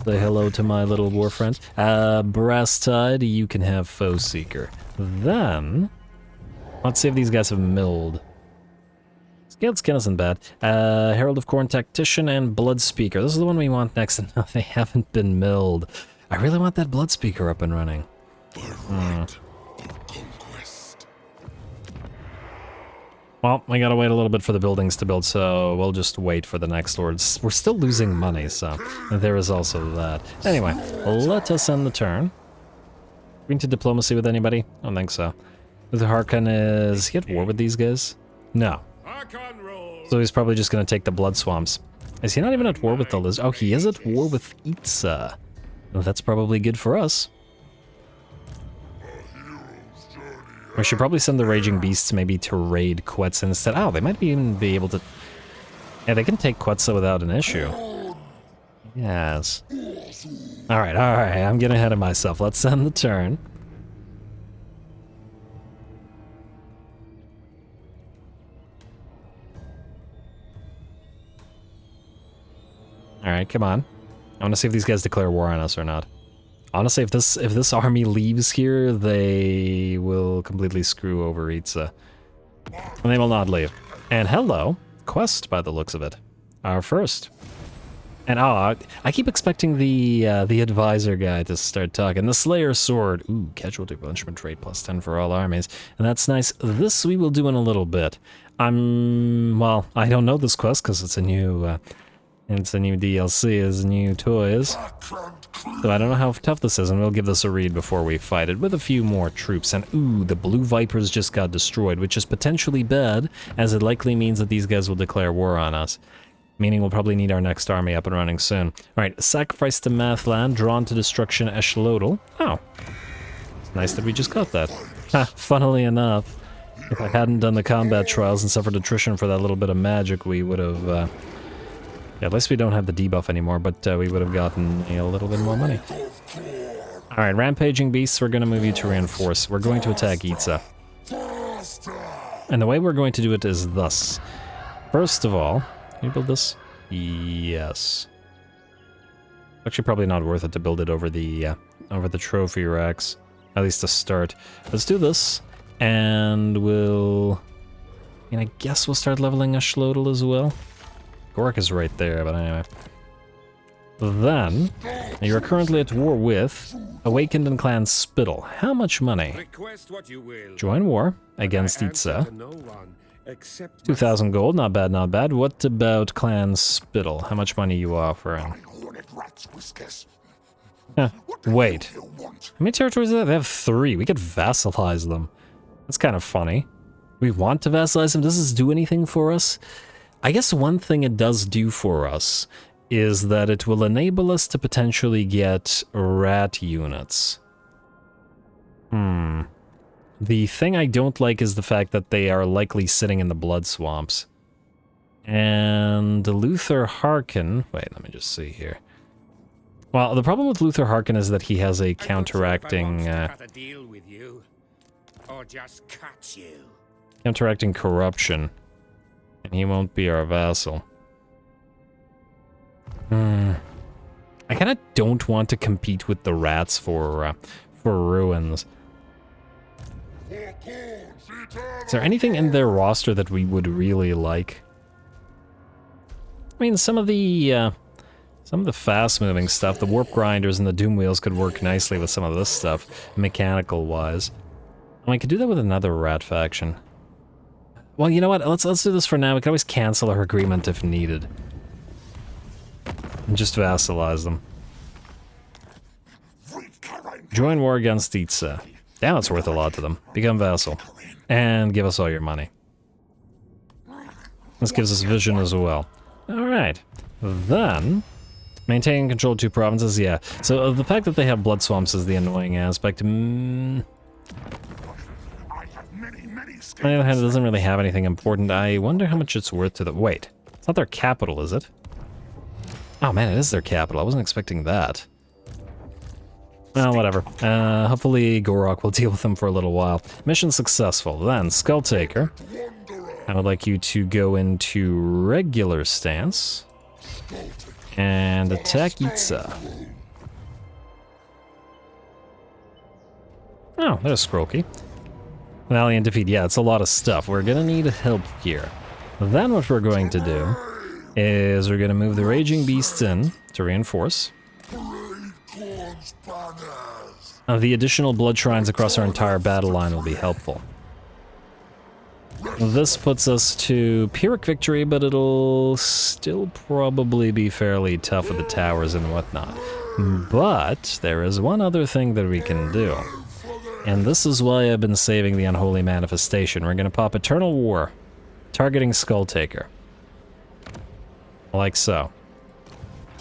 Say hello to my little war friend. Brass Tide, you can have Foe Seeker. Then, let's see if these guys have milled. Scaled Skin isn't bad. Herald of Khorne Tactician and Blood Speaker. This is the one we want next, and no, they haven't been milled. I really want that Blood Speaker up and running. Well, we gotta wait a little bit for the buildings to build, so we'll just wait for the next lords. We're still losing money, so there is also that. Anyway, let us end the turn. Bring to diplomacy with anybody? I don't think so. The Harkon is he at war with these guys? No. So he's probably just gonna take the Blood Swamps. Is he not even at war with the Lizard? Oh, he is at war with Itza. Well, that's probably good for us. We should probably send the Raging Beasts maybe to raid Quetzal instead. Oh, they might even be able to... Yeah, they can take Quetzal without an issue. Yes. Alright, I'm getting ahead of myself. Let's end the turn. Alright, come on. I want to see if these guys declare war on us or not. Honestly, if this army leaves here, they will completely screw over Itza. And they will not leave. And hello, quest by the looks of it. Our first. And I keep expecting the advisor guy to start talking. The Slayer Sword. Ooh, casualty punishment rate +10 for all armies. And that's nice. This we will do in a little bit. Well, I don't know this quest because it's a new DLC, it's new toys. So I don't know how tough this is, and we'll give this a read before we fight it with a few more troops. And ooh, the Blue Vipers just got destroyed, which is potentially bad, as it likely means that these guys will declare war on us. Meaning we'll probably need our next army up and running soon. Alright, sacrifice to Mathland, drawn to destruction Axlotl. Oh. It's nice that we just got that. Ha, funnily enough, if I hadn't done the combat trials and suffered attrition for that little bit of magic, we would have, yeah, at least we don't have the debuff anymore, but we would have gotten a little bit more money. Alright, Rampaging Beasts, we're gonna move you to reinforce. We're going to attack Itza. And the way we're going to do it is thus. First of all, can you build this? Yes. Actually, probably not worth it to build it over the trophy racks, at least to start. Let's do this, and we'll. I mean, I guess we'll start leveling Axlotl as well. Gork is right there, but anyway. Then you're currently at war with Awakened and Clan Spittle. How much money? Join war against Itza. 2,000 gold, not bad, not bad. What about Clan Spittle? How much money you offering? Wait. How many territories do they have? They have 3. We could vassalize them. That's kind of funny. We want to vassalize them. Does this do anything for us? I guess one thing it does do for us is that it will enable us to potentially get rat units. The thing I don't like is the fact that they are likely sitting in the blood swamps. And Luther Harkin... Wait, let me just see here. Well, the problem with Luther Harkin is that he has a counteracting... counteracting corruption. And he won't be our vassal. I kind of don't want to compete with the rats for ruins. Is there anything in their roster that we would really like? I mean, some of the fast-moving stuff, the warp grinders and the doom wheels could work nicely with some of this stuff, mechanical-wise. And we could do that with another rat faction. Well, you know what? Let's do this for now. We can always cancel our agreement if needed. And just vassalize them. Join war against Itza. Now it's worth a lot to them. Become vassal. And give us all your money. This gives us vision as well. Alright. Then, maintain control of 2 provinces, yeah. So the fact that they have blood swamps is the annoying aspect. On the other hand, it doesn't really have anything important. I wonder how much it's worth to them. Wait, it's not their capital, is it? Oh man, it is their capital. I wasn't expecting that. Well, whatever. Hopefully Gorok will deal with them for a little while. Mission successful. Then, Skulltaker. I would like you to go into regular stance. And attack Itza. Oh, there's Scrolky. Valiant defeat. Yeah, it's a lot of stuff. We're gonna need help here. Then what we're going to do is we're gonna move the Raging Beasts in to reinforce. The additional blood shrines across our entire battle line will be helpful. This puts us to Pyrrhic victory, but it'll still probably be fairly tough with the towers and whatnot. But there is one other thing that we can do. And this is why I've been saving the Unholy Manifestation. We're gonna pop Eternal War, targeting Skulltaker. Like so.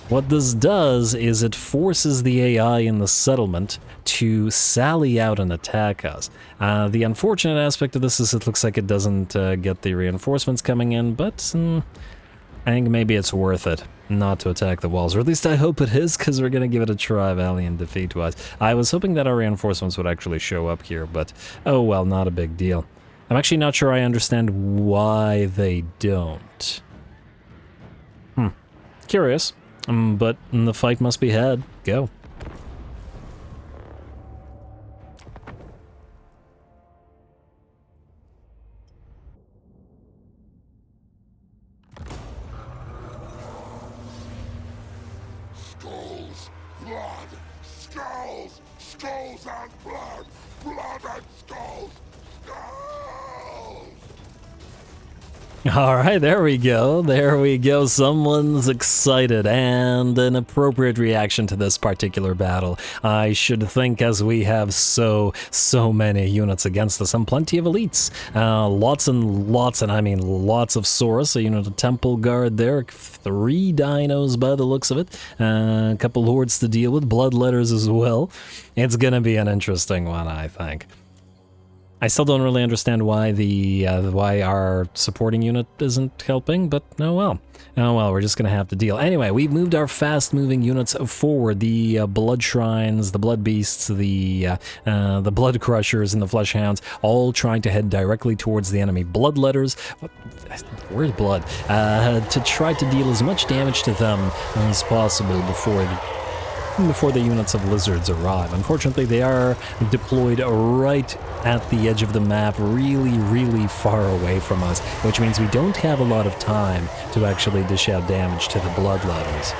What this does is it forces the AI in the settlement to sally out and attack us. The unfortunate aspect of this is it looks like it doesn't get the reinforcements coming in, but I think maybe it's worth it not to attack the walls, or at least I hope it is, because we're going to give it a try, valiant defeat-wise. I was hoping that our reinforcements would actually show up here, but oh well, not a big deal. I'm actually not sure I understand why they don't. Curious. But the fight must be had. Go. Blood! Skulls! Skulls and blood! Blood and skulls! Skulls! All right, there we go. There we go. Someone's excited, and an appropriate reaction to this particular battle. I should think, as we have so many units against us, and plenty of elites. Lots and lots, and I mean lots of Saurus. A unit of Temple Guard there. 3 dinos by the looks of it. A couple hordes to deal with. Bloodletters as well. It's gonna be an interesting one, I think. I still don't really understand why why our supporting unit isn't helping, but oh well. Oh well, we're just gonna have to deal. Anyway, we've moved our fast-moving units forward. The Blood Shrines, the Blood Beasts, the Blood Crushers, and the Flesh Hounds, all trying to head directly towards the enemy. Bloodletters, where's Blood? To try to deal as much damage to them as possible before the units of lizards arrive. Unfortunately, they are deployed right at the edge of the map, really far away from us, which means we don't have a lot of time to actually dish out damage to the bloodletters.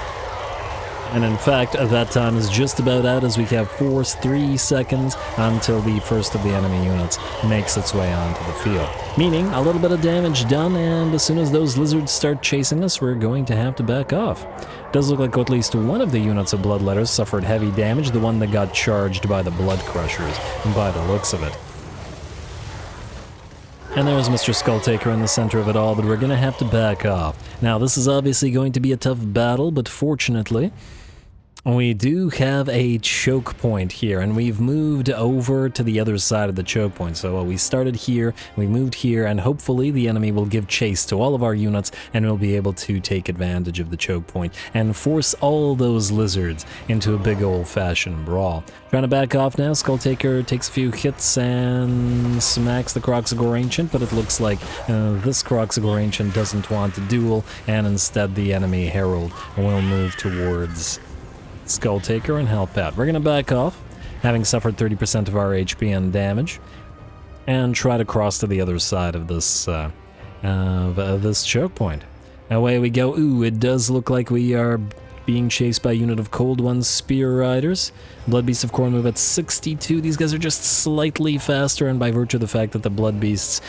And in fact, that time is just about out, as we have 3 seconds until the first of the enemy units makes its way onto the field. Meaning, a little bit of damage done, and as soon as those lizards start chasing us, we're going to have to back off. Does look like at least one of the units of Bloodletters suffered heavy damage, the one that got charged by the Blood Crushers, by the looks of it. And there's Mr. Skulltaker in the center of it all, but we're gonna have to back off. Now, this is obviously going to be a tough battle, but fortunately, we do have a choke point here, and we've moved over to the other side of the choke point. So we started here, we moved here, and hopefully the enemy will give chase to all of our units, and we'll be able to take advantage of the choke point and force all those lizards into a big old-fashioned brawl. Trying to back off now. Skulltaker takes a few hits and smacks the Kroxigor Ancient, but it looks like this Kroxigor Ancient doesn't want to duel, and instead the enemy Herald will move towards Skulltaker and help out. We're gonna back off, having suffered 30% of our HP and damage, and try to cross to the other side of this choke point. Away we go. Ooh, it does look like we are being chased by a unit of Cold Ones Spear Riders. Blood Beasts of Khorne move at 62. These guys are just slightly faster, and by virtue of the fact that the Blood Beasts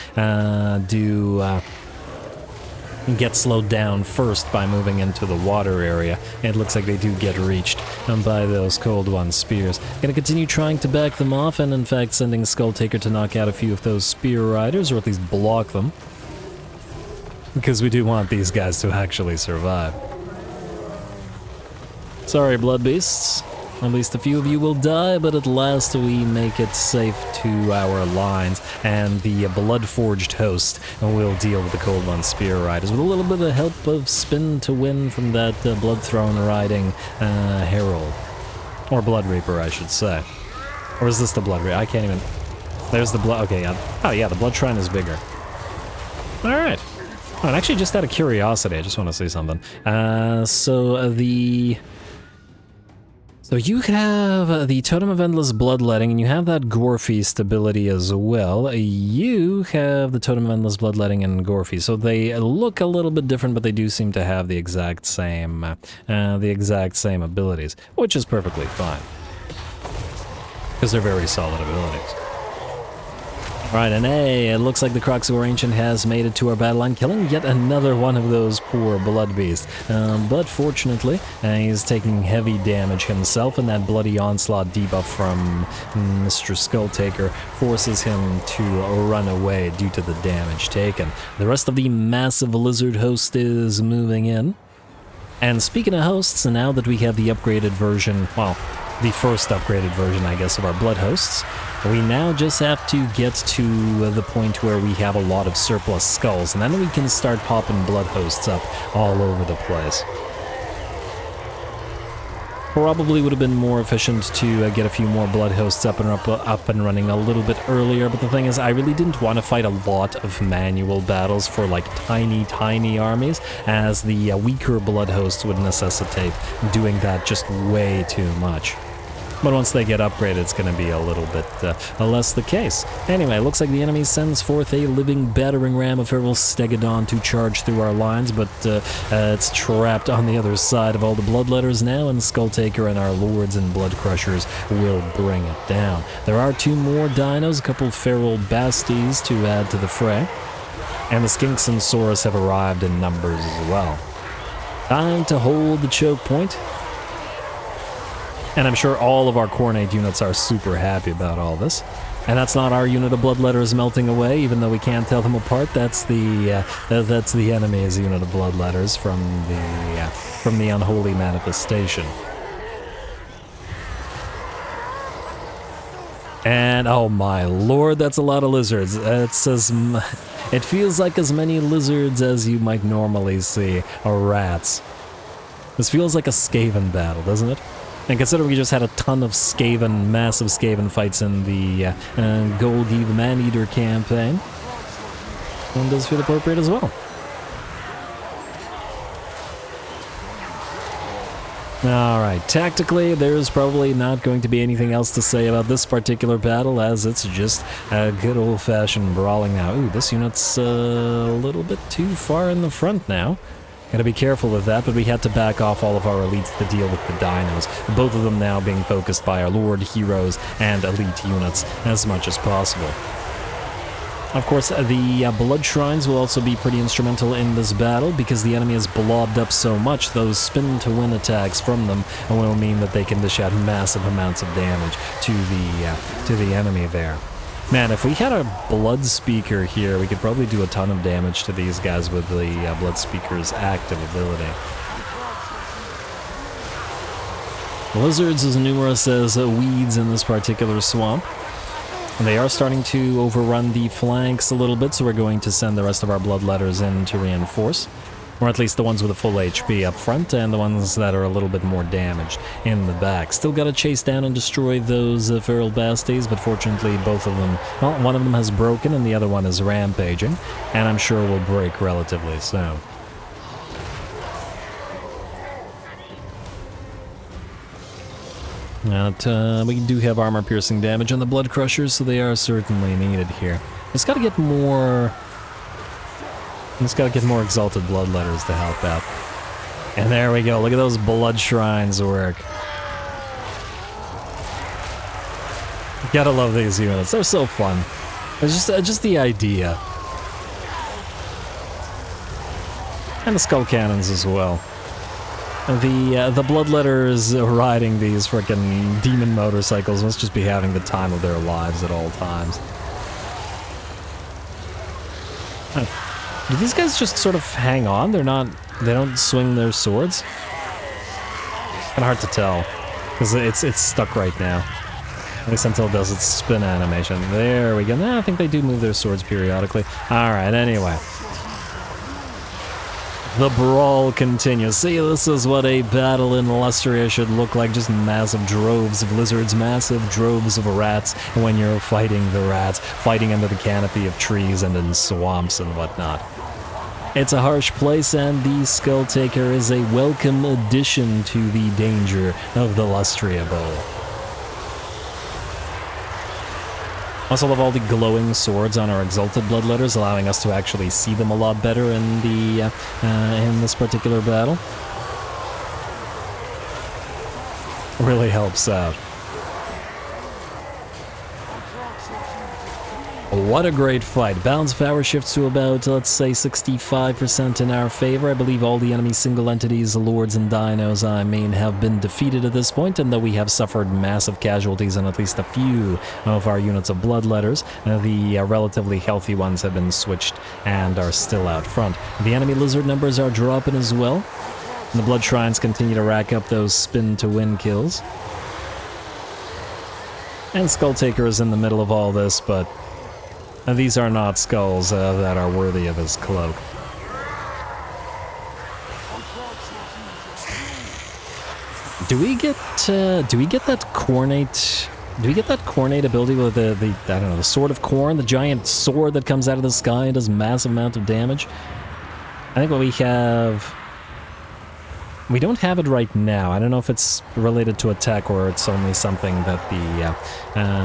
get slowed down first by moving into the water area, it looks like they do get reached by those Cold One spears. Gonna continue trying to back them off, and in fact sending Skulltaker to knock out a few of those spear riders, or at least block them, because we do want these guys to actually survive. Sorry, Blood Beasts. At least a few of you will die, but at last we make it safe to our lines, and the Blood-Forged host will deal with the Cold One Spear Riders with a little bit of help of Spin to Win from that Blood Throne riding Herald. Or Blood Reaper, I should say. Or is this the Blood Reaper? I can't even... There's the Blood... Okay, yeah. Oh yeah, the Blood Shrine is bigger. Alright. Oh, and actually, just out of curiosity, I just want to say something. So you have the Totem of Endless Bloodletting, and you have that Gore Feast ability as well. You have the Totem of Endless Bloodletting and Gore Feast, so they look a little bit different, but they do seem to have the exact same abilities, which is perfectly fine, because they're very solid abilities. Alright, and hey, it looks like the Kroxigor Ancient has made it to our battle line, killing yet another one of those poor Blood Beasts. But fortunately, he's taking heavy damage himself, and that Bloody Onslaught debuff from Mr. Skulltaker forces him to run away due to the damage taken. The rest of the massive lizard host is moving in. And speaking of hosts, now that we have the upgraded version, well, the first upgraded version, I guess, of our Blood Hosts, we now just have to get to the point where we have a lot of surplus skulls, and then we can start popping Blood Hosts up all over the place. Probably would have been more efficient to get a few more Blood Hosts up and running a little bit earlier, but the thing is, I really didn't want to fight a lot of manual battles for like tiny armies, as the weaker Blood Hosts would necessitate doing that just way too much. But once they get upgraded, it's going to be a little bit less the case. Anyway, looks like the enemy sends forth a living battering ram of Feral Stegodon to charge through our lines, but it's trapped on the other side of all the Bloodletters now, and Skulltaker and our Lords and Blood Crushers will bring it down. There are 2 more dinos, a couple Feral Basties to add to the fray, and the Skinks and Saurus have arrived in numbers as well. Time to hold the choke point. And I'm sure all of our Khorne units are super happy about all this. And that's not our unit of Bloodletters melting away, even though we can't tell them apart. That's the enemy's unit of Bloodletters from the Unholy Manifestation. And oh my lord, that's a lot of lizards. It feels like as many lizards as you might normally see, or rats. This feels like a Skaven battle, doesn't it? And consider we just had a ton of Skaven, massive Skaven fights in the Golgi the Man-Eater campaign. One does feel appropriate as well. Alright, tactically, there's probably not going to be anything else to say about this particular battle, as it's just a good old-fashioned brawling now. Ooh, this unit's a little bit too far in the front now. Gotta be careful with that, but we had to back off all of our elites to deal with the dinos, both of them now being focused by our Lord, Heroes, and elite units as much as possible. Of course, the Blood Shrines will also be pretty instrumental in this battle, because the enemy is blobbed up so much, those spin-to-win attacks from them will mean that they can dish out massive amounts of damage to the enemy there. Man, if we had a Blood Speaker here, we could probably do a ton of damage to these guys with the Blood Speaker's active ability. Lizards as numerous as weeds in this particular swamp. And they are starting to overrun the flanks a little bit, so we're going to send the rest of our Bloodletters in to reinforce. Or at least the ones with a full HP up front, and the ones that are a little bit more damaged in the back. Still gotta chase down and destroy those Feral Basties, but fortunately both of them, well, one of them has broken and the other one is rampaging, and I'm sure will break relatively soon. We do have armor-piercing damage on the Blood Crushers, so they are certainly needed here. Just gotta get more... Exalted Bloodletters to help out. And there we go, look at those Blood Shrines work. Gotta love these units, they're so fun. It's just the idea. And the Skull Cannons as well. The Bloodletters riding these frickin' demon motorcycles must just be having the time of their lives at all times. Do these guys just sort of hang on? They don't swing their swords? Kinda hard to tell, because it's stuck right now. At least until it does its spin animation. There we go. Nah, I think they do move their swords periodically. Alright, anyway. The brawl continues. See, this is what a battle in Lustria should look like. Just massive droves of lizards, massive droves of rats. And when you're fighting the rats, fighting under the canopy of trees and in swamps and whatnot. It's a harsh place, and the Skulltaker is a welcome addition to the danger of the Lustria Bowl. Also love all the glowing swords on our Exalted Bloodletters, allowing us to actually see them a lot better in this particular battle. Really helps out. What a great fight. Balance of power shifts to about, let's say, 65% in our favor. I believe all the enemy single entities, lords and dinos, have been defeated at this point, and though we have suffered massive casualties on at least a few of our units of Bloodletters, the relatively healthy ones have been switched and are still out front. The enemy lizard numbers are dropping as well, and the Blood Shrines continue to rack up those spin-to-win kills. And Skulltaker is in the middle of all this, but these are not skulls that are worthy of his cloak. Do we get that Khornate? Do we get that Khornate ability with the I don't know, the Sword of Khorne, the giant sword that comes out of the sky and does massive amount of damage? I think what we have. We don't have it right now. I don't know if it's related to attack or it's only something that the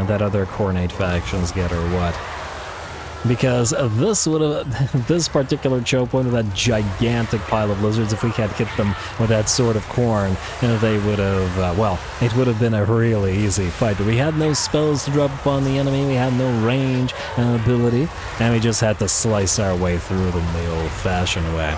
that other Khorne factions get or what. Because this would have, this particular choke point with that gigantic pile of lizards, if we had hit them with that sword of Khorne, they would have, well, it would have been a really easy fight. But we had no spells to drop upon the enemy, we had no range ability, and we just had to slice our way through them the old-fashioned way.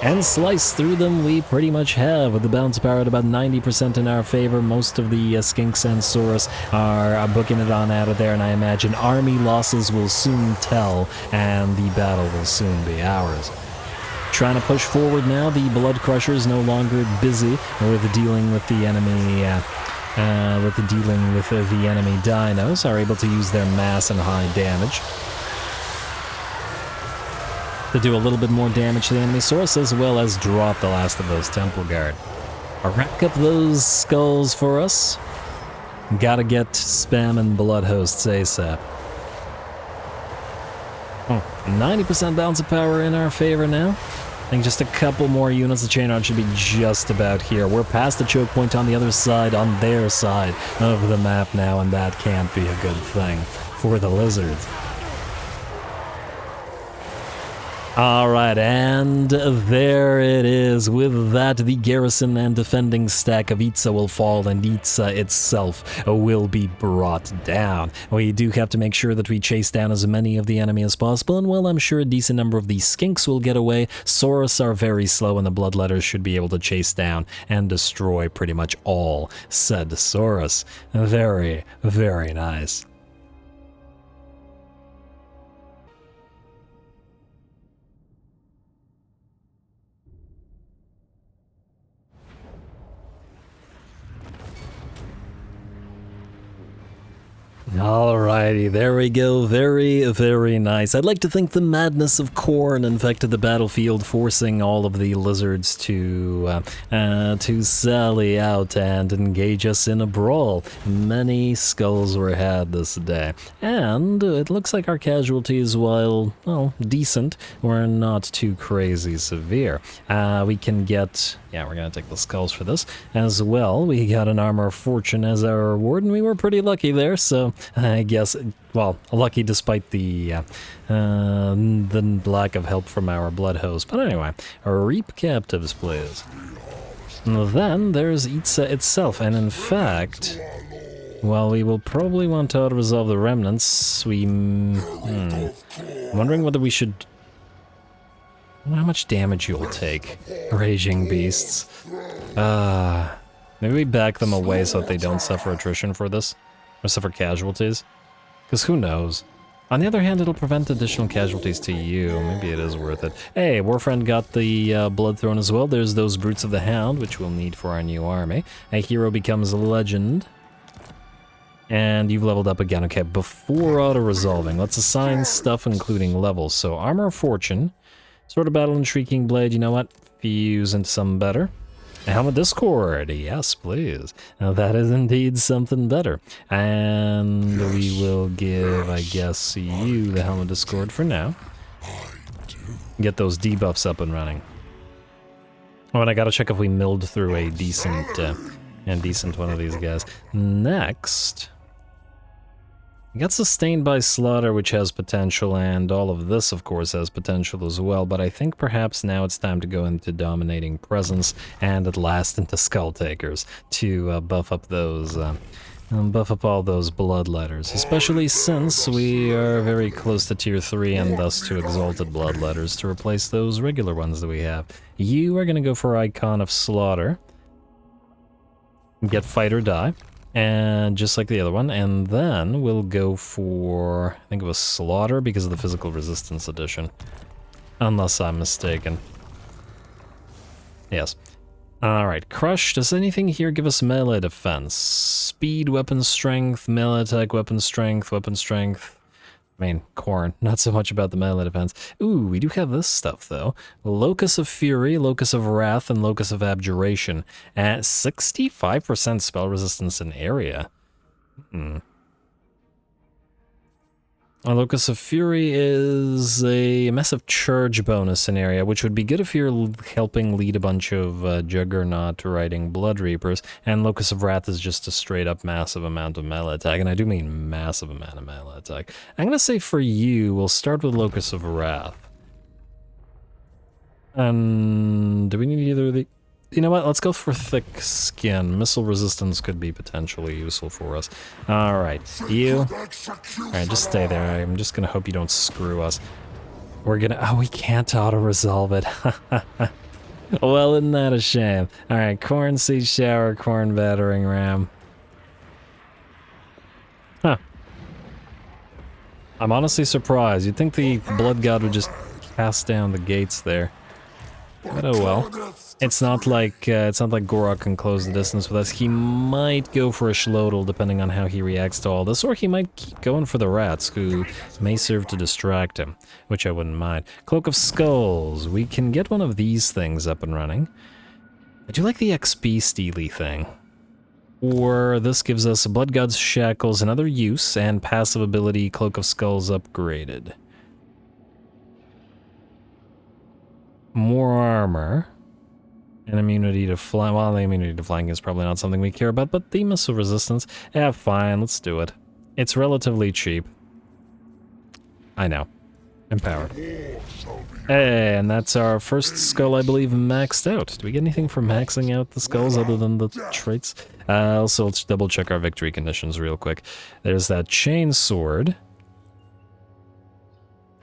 And slice through them we pretty much have, with the bounce power at about 90% in our favor. Most of the Skinks and Saurus are booking it on out of there, and I imagine army losses will soon tell, and the battle will soon be ours. Trying to push forward now, the Blood Crushers no longer busy with dealing with the enemy, dinos, are able to use their mass and high damage to do a little bit more damage to the enemy source, as well as drop the last of those Temple Guard. Rack up those skulls for us. Gotta get spam and blood hosts ASAP. 90% bounce of power in our favor now. I think just a couple more units. The chain rod should be just about here. We're past the choke point on the other side, on their side of the map now, and that can't be a good thing for the lizards. Alright, and there it is. With that, the garrison and defending stack of Itza will fall, and Itza itself will be brought down. We do have to make sure that we chase down as many of the enemy as possible, and well, I'm sure a decent number of these skinks will get away. Saurus are very slow, and the Bloodletters should be able to chase down and destroy pretty much all said Saurus. Very, very nice. Alrighty, there we go. Very, very nice. I'd like to think the madness of Khorne infected the battlefield, forcing all of the lizards to sally out and engage us in a brawl. Many skulls were had this day, and it looks like our casualties, while, well, decent, were not too crazy severe. We can get... yeah, we're gonna take the skulls for this as well. We got an Armor of Fortune as our reward, and we were pretty lucky there, so I guess, well, lucky despite the lack of help from our blood host. But anyway, reap captives, please. Then there's Itza itself, and in fact, well, we will probably want to auto-resolve the remnants. I'm wondering whether we should... how much damage you'll take, Raging Beasts. Maybe we back them away so that they don't suffer attrition for this, or suffer casualties, because who knows. On the other hand, it'll prevent additional casualties to you. Maybe it is worth it. Hey, Warfriend got the Blood Throne as well. There's those Brutes of the Hound, which we'll need for our new army. A hero becomes a legend. And you've leveled up again. Okay, before auto-resolving, let's assign stuff including levels. So, Armor of Fortune, Sword of Battle and Shrieking Blade, you know what? Fuse into something better. Helm of Discord, yes please. Now that is indeed something better. And we will give, I guess, you the Helm of Discord for now. Get those debuffs up and running. Oh, and I gotta check if we milled through a decent one of these guys. Next... we got Sustained by Slaughter, which has potential, and all of this, of course, has potential as well, but I think perhaps now it's time to go into Dominating Presence, and at last into Skulltakers, to buff up those, buff up all those Bloodletters, especially since we are very close to Tier 3, and thus to Exalted Bloodletters, to replace those regular ones that we have. You are gonna go for Icon of Slaughter, get Fight or Die. And just like the other one, and then we'll go for, I think it was Slaughter because of the Physical Resistance edition. Unless I'm mistaken. Yes. Alright, Crush. Does anything here give us melee defense? Speed, weapon strength, melee attack, weapon strength, weapon strength. I mean, Khorne. Not so much about the melee defense. Ooh, we do have this stuff, though. Locus of Fury, Locus of Wrath, and Locus of Abjuration. At 65% spell resistance in area. A Locus of Fury is a massive charge bonus in area, which would be good if you're helping lead a bunch of Juggernaut riding Blood Reapers, and Locus of Wrath is just a straight up massive amount of melee attack, and I do mean massive amount of melee attack. I'm gonna say for you, we'll start with Locus of Wrath. And do we need either of the... You know what, let's go for Thick Skin. Missile resistance could be potentially useful for us. Alright, you... Alright, just stay there. I'm just gonna hope you don't screw us. We're gonna... Oh, we can't auto-resolve it. Well, isn't that a shame? Alright, Khorne Siege Shower, Khorne Battering Ram. Huh. I'm honestly surprised. You'd think the Blood God would just cast down the gates there. But oh well. It's not like Gorok can close the distance with us. He might go for a Axlotl depending on how he reacts to all this, or he might keep going for the rats, who may serve to distract him, which I wouldn't mind. Cloak of Skulls. We can get one of these things up and running. I do like the XP Steely thing. Or this gives us Blood God's Shackles, another use, and passive ability Cloak of Skulls upgraded. More armor. And immunity to flying. Well, the immunity to flying is probably not something we care about, but the missile resistance. Yeah, fine, let's do it. It's relatively cheap. I know. Empowered. Hey, and that's our first skull, I believe, maxed out. Do we get anything for maxing out the skulls other than the traits? Also, let's double check our victory conditions real quick. There's that chain sword.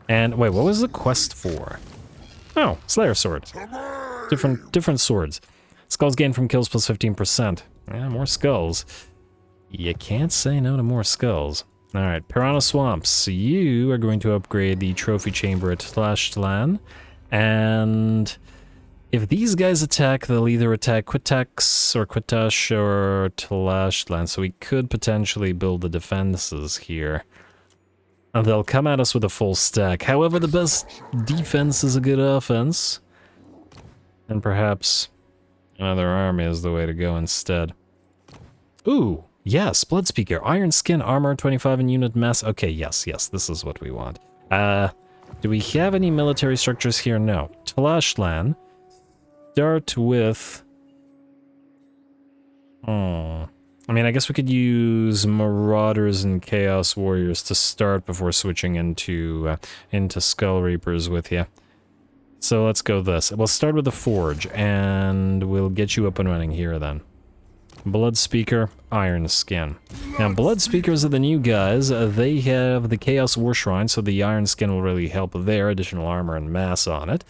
And wait, what was the quest for? Oh, Slayer Sword. Different swords. Skulls gained from kills plus 15%. Yeah, more skulls. You can't say no to more skulls. Alright, Piranha Swamps. You are going to upgrade the trophy chamber at Xlanhuapec. And if these guys attack, they'll either attack Quitax or Quitash or Xlanhuapec. So we could potentially build the defenses here. And they'll come at us with a full stack. However, the best defense is a good offense. And perhaps another army is the way to go instead. Ooh, yes, Bloodspeaker, Iron Skin, Armor 25 and Unit Mass. Okay, yes, this is what we want. Do we have any military structures here? No. Xlanhuapec. Start with... I mean, I guess we could use Marauders and Chaos Warriors to start before switching into Skull Reapers with you. So let's go this. We'll start with the Forge, and we'll get you up and running here then. Bloodspeaker, Iron Skin. Now, Bloodspeakers are the new guys. They have the Chaos War Shrine, so the Iron Skin will really help there. Additional armor and mass on it.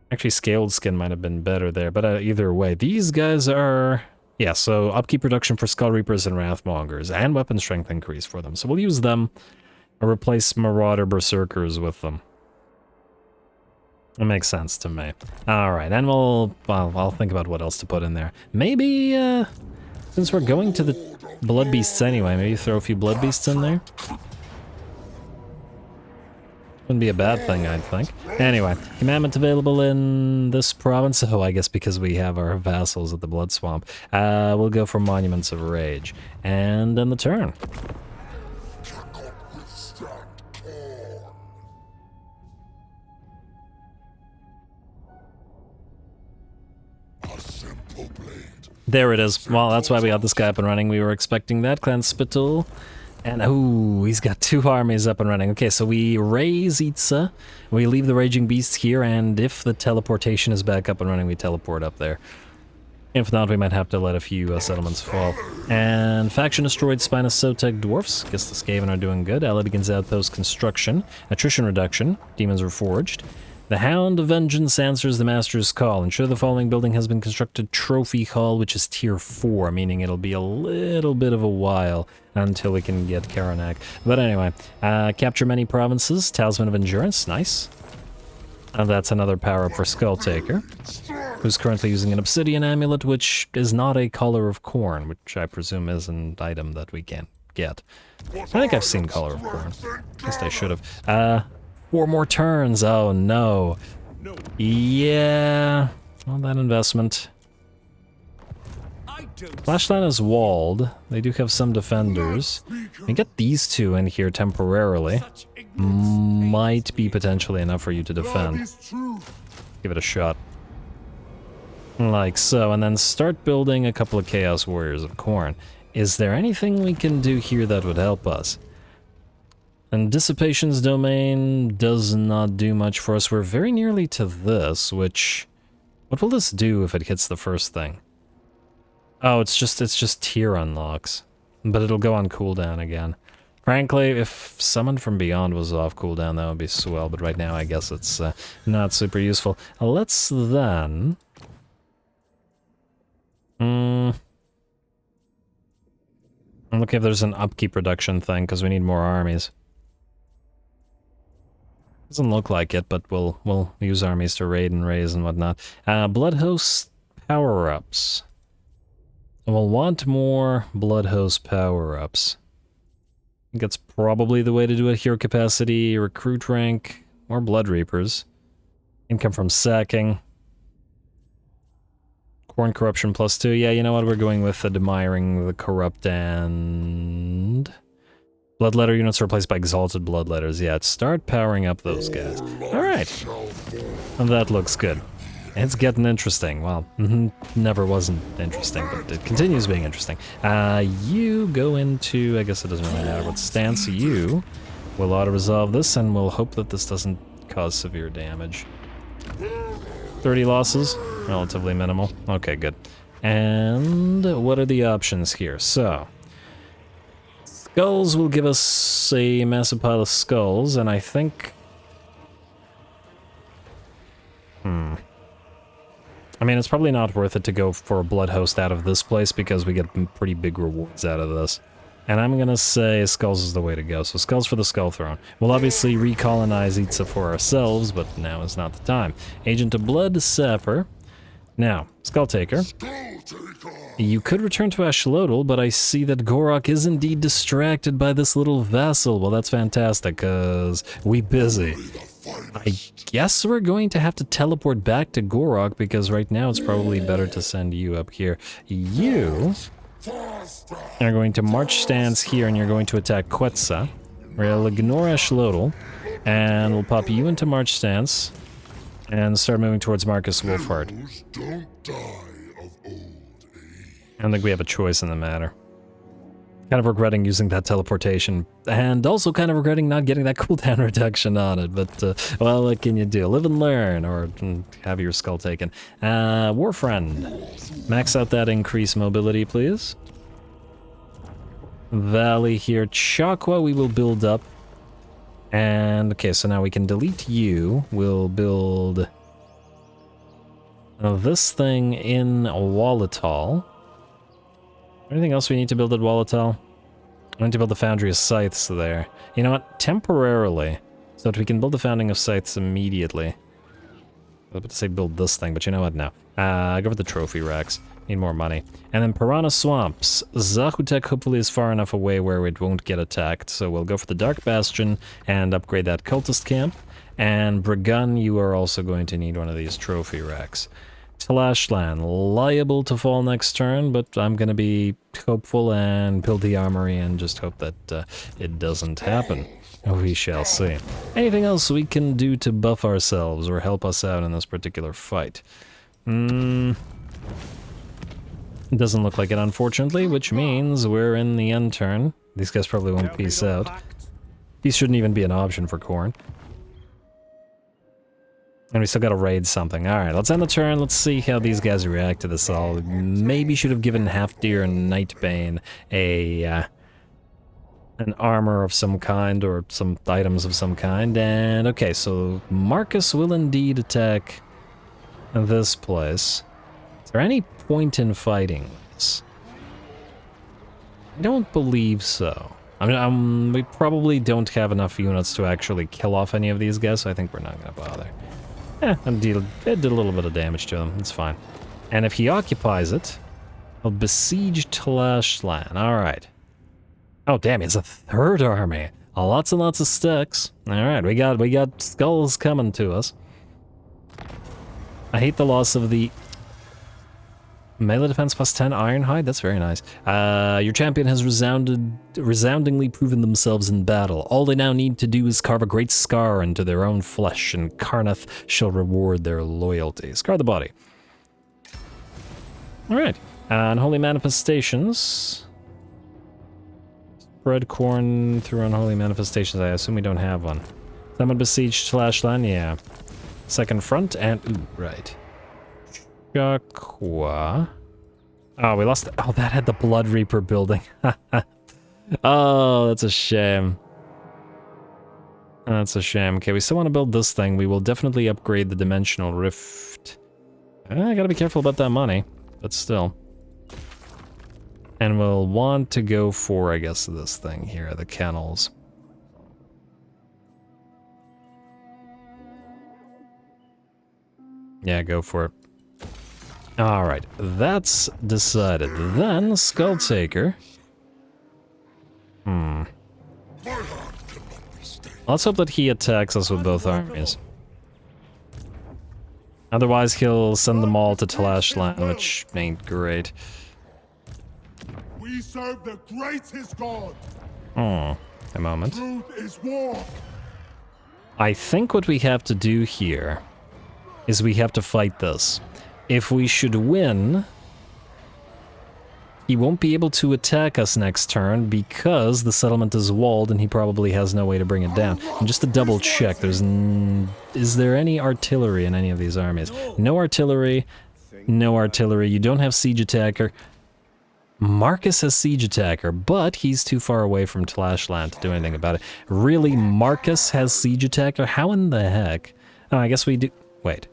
Actually, Scaled Skin might have been better there, but either way, these guys are... Yeah, so upkeep reduction for Skull Reapers and Wrathmongers, and weapon strength increase for them. So we'll use them, or replace Marauder Berserkers with them. It makes sense to me. Alright, and I'll think about what else to put in there. Maybe, since we're going to the Blood Beasts anyway, maybe throw a few Blood Beasts in there? Wouldn't be a bad thing, I'd think. Anyway, commandment available in this province. Oh, I guess because we have our vassals at the Blood Swamp. We'll go for Monuments of Rage. And then the turn. There it is. Well, that's why we got this guy up and running. We were expecting that. Clan Spittle. And, oh, he's got 2 armies up and running. Okay, so we raise Itza, we leave the Raging Beasts here, and if the teleportation is back up and running, we teleport up there. If not, we might have to let a few settlements fall. And Faction Destroyed, Spinus Soteg Dwarfs. Guess the Skaven are doing good. Elegance Outpost Construction. Attrition Reduction. Demons Reforged. The Hound of Vengeance answers the Master's call. Ensure the following building has been constructed. Trophy Hall, which is tier 4, meaning it'll be a little bit of a while until we can get Karanak. But anyway, capture many provinces. Talisman of Endurance, nice. And that's another power-up for Skulltaker, who's currently using an Obsidian Amulet, which is not a Color of Khorne, which I presume is an item that we can't get. I think I've seen Color of Khorne. At least I should have. 4 more turns. Oh no. Yeah. Well, that investment. Flashland is walled. They do have some defenders. We get these two in here temporarily. Might be potentially enough for you to defend. Give it a shot. Like so, and then start building a couple of Chaos Warriors of Khorne. Is there anything we can do here that would help us? And Dissipation's domain does not do much for us. We're very nearly to this, which... What will this do if it hits the first thing? Oh, it's just tier unlocks. But it'll go on cooldown again. Frankly, if Summon from Beyond was off cooldown, that would be swell, but right now I guess it's not super useful. Let's then... Look if there's an upkeep reduction thing, because we need more armies. Doesn't look like it, but we'll use armies to raid and raise and whatnot. Bloodhost power-ups. We'll want more Bloodhost power-ups. I think that's probably the way to do it. Hero capacity, recruit rank, more Blood Reapers. Income from sacking. Khorne corruption +2. Yeah, you know what? We're going with the Demiring, the corrupt, and... Bloodletter units replaced by exalted bloodletters. Yeah, start powering up those guys. Alright. And that looks good. It's getting interesting. Well, never wasn't interesting, but it continues being interesting. You go into... I guess it doesn't really matter what stance. You will auto-resolve this, and we'll hope that this doesn't cause severe damage. 30 losses. Relatively minimal. Okay, good. And what are the options here? So... Skulls will give us a massive pile of skulls, and I think... I mean, it's probably not worth it to go for a Bloodhost out of this place, because we get pretty big rewards out of this. And I'm gonna say Skulls is the way to go, so Skulls for the Skull Throne. We'll obviously recolonize Itza for ourselves, but now is not the time. Agent of Blood, Sapper. Now, Skulltaker. You could return to Axlotl, but I see that Gorok is indeed distracted by this little vassal. Well, that's fantastic, cause we busy. I guess we're going to have to teleport back to Gorok, because right now it's probably better to send you up here. You are going to march stance here, and you're going to attack Quetzal. We'll ignore Axlotl, and we'll pop you into march stance, and start moving towards Marcus Wolfhard. I don't think we have a choice in the matter. Kind of regretting using that teleportation, and also kind of regretting not getting that cooldown reduction on it, but, well, what can you do? Live and learn, or have your skull taken. Warfriend. Max out that increased mobility, please. Valley here. Chakwa we will build up. And, okay, so now we can delete you. We'll build... this thing in Walletall. Anything else we need to build at Walletall? I need to build the Foundry of Scythes there. You know what? Temporarily, so that we can build the Founding of Scythes immediately. I was about to say build this thing, but you know what? No. Go for the trophy racks. Need more money. And then Piranha Swamps. Xlanhuapec hopefully is far enough away where it won't get attacked, so we'll go for the Dark Bastion and upgrade that Cultist Camp. And Bragun, you are also going to need one of these trophy racks. Flashland, liable to fall next turn, but I'm going to be hopeful and build the armory and just hope that it doesn't happen. We shall see. Anything else we can do to buff ourselves or help us out in this particular fight? It doesn't look like it, unfortunately, which means we're in the end turn. These guys probably won't peace out. These shouldn't even be an option for Khorne. And we still gotta raid something. Alright, let's end the turn. Let's see how these guys react to this all. Maybe should have given Half-Deer and Nightbane an armor of some kind, or some items of some kind. And, okay, so Marcus will indeed attack this place. Is there any point in fighting this? I don't believe so. I mean, we probably don't have enough units to actually kill off any of these guys, so I think we're not gonna bother. It did a little bit of damage to them. It's fine. And if he occupies it, he'll besiege Tlashlan. Alright. Oh, damn, it's a third army. Lots and lots of sticks. Alright, we got skulls coming to us. I hate the loss of the... Melee defense plus 10 Ironhide, that's very nice. Your champion has resoundingly proven themselves in battle. All they now need to do is carve a great scar into their own flesh, and Karnath shall reward their loyalty. Scar the body. Alright, Unholy Manifestations. Spread Khorne through Unholy Manifestations. I assume we don't have one. Summon Besieged Slashland, yeah. Second front, and... ooh, right. Shakwa. Oh, we lost... oh, that had the Blood Reaper building. Oh, that's a shame. That's a shame. Okay, we still want to build this thing. We will definitely upgrade the Dimensional Rift. I gotta be careful about that money, but still. And we'll want to go for, I guess, this thing here, the kennels. Yeah, go for it. Alright, that's decided. Then, Skulltaker. Let's hope that he attacks us with both armies. Otherwise, he'll send them all to Tlashland, which ain't great. We serve the greatest god. Oh, a moment. Truth is war. I think what we have to do here is we have to fight this. If we should win, he won't be able to attack us next turn because the settlement is walled and he probably has no way to bring it down. And just to double check, there's is there any artillery in any of these armies? No artillery, no artillery. You don't have siege attacker. Marcus has siege attacker, but he's too far away from Tlashland to do anything about it. Really, Marcus has siege attacker? How in the heck? Oh, I guess we do... wait.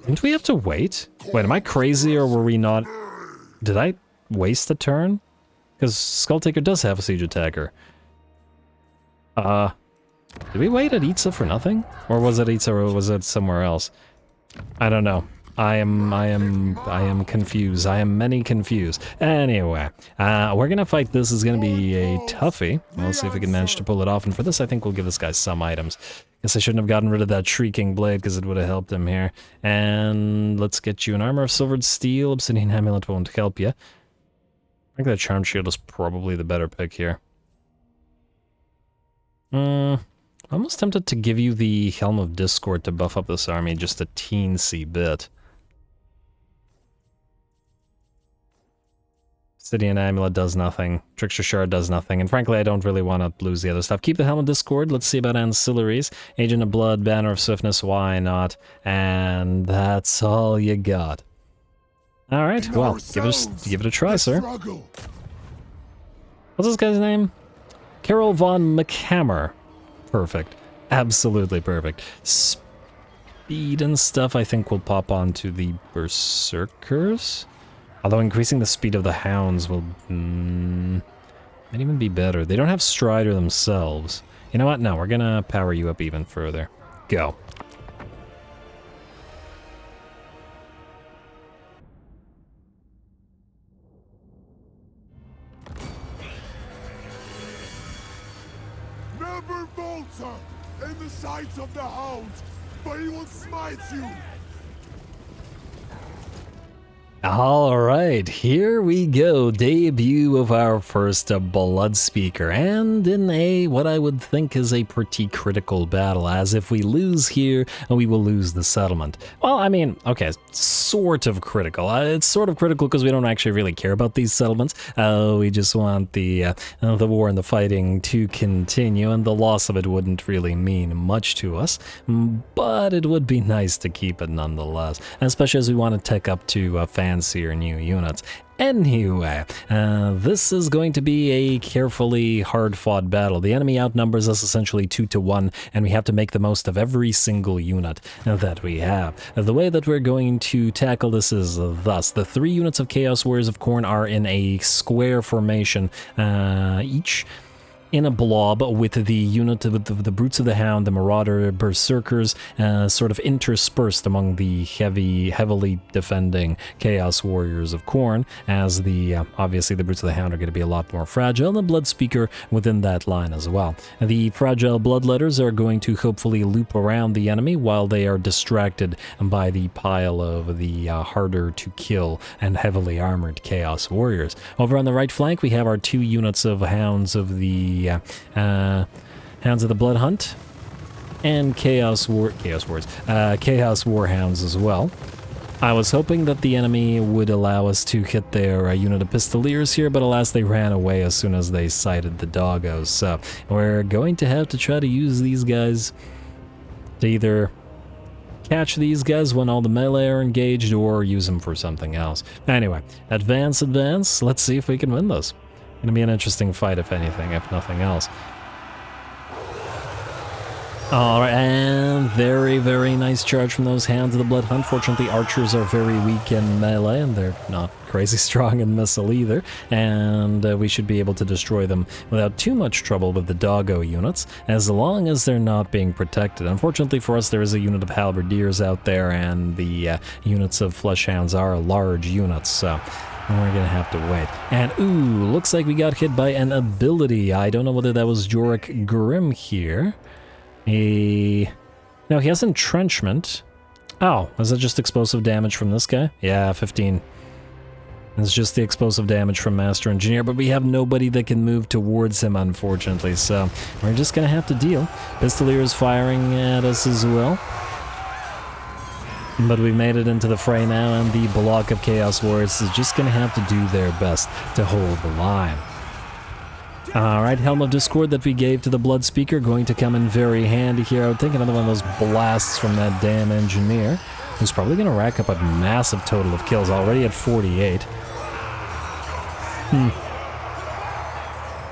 Didn't we have to wait? Wait, am I crazy or were we not... did I waste a turn? Because Skulltaker does have a siege attacker. Did we wait at Itza for nothing? Or was it Itza or was it somewhere else? I don't know. I am confused. I am many confused. Anyway, we're gonna fight this. Is gonna be a toughie. We'll see if we can manage to pull it off. And for this, I think we'll give this guy some items. Guess I shouldn't have gotten rid of that Shrieking Blade because it would have helped him here. And let's get you an Armor of Silvered Steel. Obsidian Amulet won't help you. I think that Charm Shield is probably the better pick here. Almost tempted to give you the Helm of Discord to buff up this army just a teensy bit. Obsidian Amulet does nothing. Trickster Shard does nothing. And frankly, I don't really want to lose the other stuff. Keep the Helm of Discord. Let's see about ancillaries. Agent of Blood, Banner of Swiftness, why not? And that's all you got. Alright, well, give it a try, sir. What's this guy's name? Carol von McHammer. Perfect. Absolutely perfect. Speed and stuff I think will pop onto the Berserkers. Although increasing the speed of the Hounds will might even be better. They don't have Strider themselves. You know what? No, we're gonna power you up even further. Go. Never falter in the sight of the Hound, for he will smite you. Alright, here we go. Debut of our first Blood Speaker, and in a, what I would think is a pretty critical battle, as if we lose here, we will lose the settlement. Well, I mean, okay, sort of critical. It's sort of critical because we don't actually really care about these settlements. We just want the war and the fighting to continue, and the loss of it wouldn't really mean much to us, but it would be nice to keep it nonetheless, especially as we want to tech up to fancier new units. Anyway, this is going to be a carefully hard-fought battle. The enemy outnumbers us essentially 2-to-1, and we have to make the most of every single unit that we have. The way that we're going to tackle this is thus. The 3 units of Chaos Warriors of Khorne are in a square formation each. in a blob with the unit of the Brutes of the Hound, the Marauder Berserkers, sort of interspersed among the heavily defending Chaos Warriors of Khorne, as the obviously the Brutes of the Hound are going to be a lot more fragile, and the Bloodspeaker within that line as well. The fragile Bloodletters are going to hopefully loop around the enemy while they are distracted by the pile of the harder to kill and heavily armored Chaos Warriors. Over on the right flank, we have our 2 units of Hounds of the Hounds of the Blood Hunt and Chaos Warhounds as well. I was hoping that the enemy would allow us to hit their unit of Pistoliers here, but alas, they ran away as soon as they sighted the doggos. So we're going to have to try to use these guys to either catch these guys when all the melee are engaged or use them for something else. Anyway, advance. Let's see if we can win this. Gonna be an interesting fight, if anything, if nothing else. Alright, and very nice charge from those Hounds of the Blood Hunt. Fortunately, archers are very weak in melee, and they're not crazy strong in missile either, and we should be able to destroy them without too much trouble with the doggo units, as long as they're not being protected. Unfortunately for us, there is a unit of halberdiers out there, and the units of fleshhounds are large units, so we're gonna have to wait. And ooh, looks like we got hit by an ability. I don't know whether that was Jorek Grimm here. No, he has entrenchment. Oh, is that just explosive damage from this guy? Yeah, 15. It's just the explosive damage from Master Engineer, but we have nobody that can move towards him, unfortunately, so we're just gonna have to deal. Pistolier is firing at us as well. But we made it into the fray now, and the block of Chaos Warriors is just gonna have to do their best to hold the line. Alright, Helm of Discord that we gave to the Bloodspeaker, going to come in very handy here. I would think another one of those blasts from that damn Engineer, who's probably gonna rack up a massive total of kills, already at 48.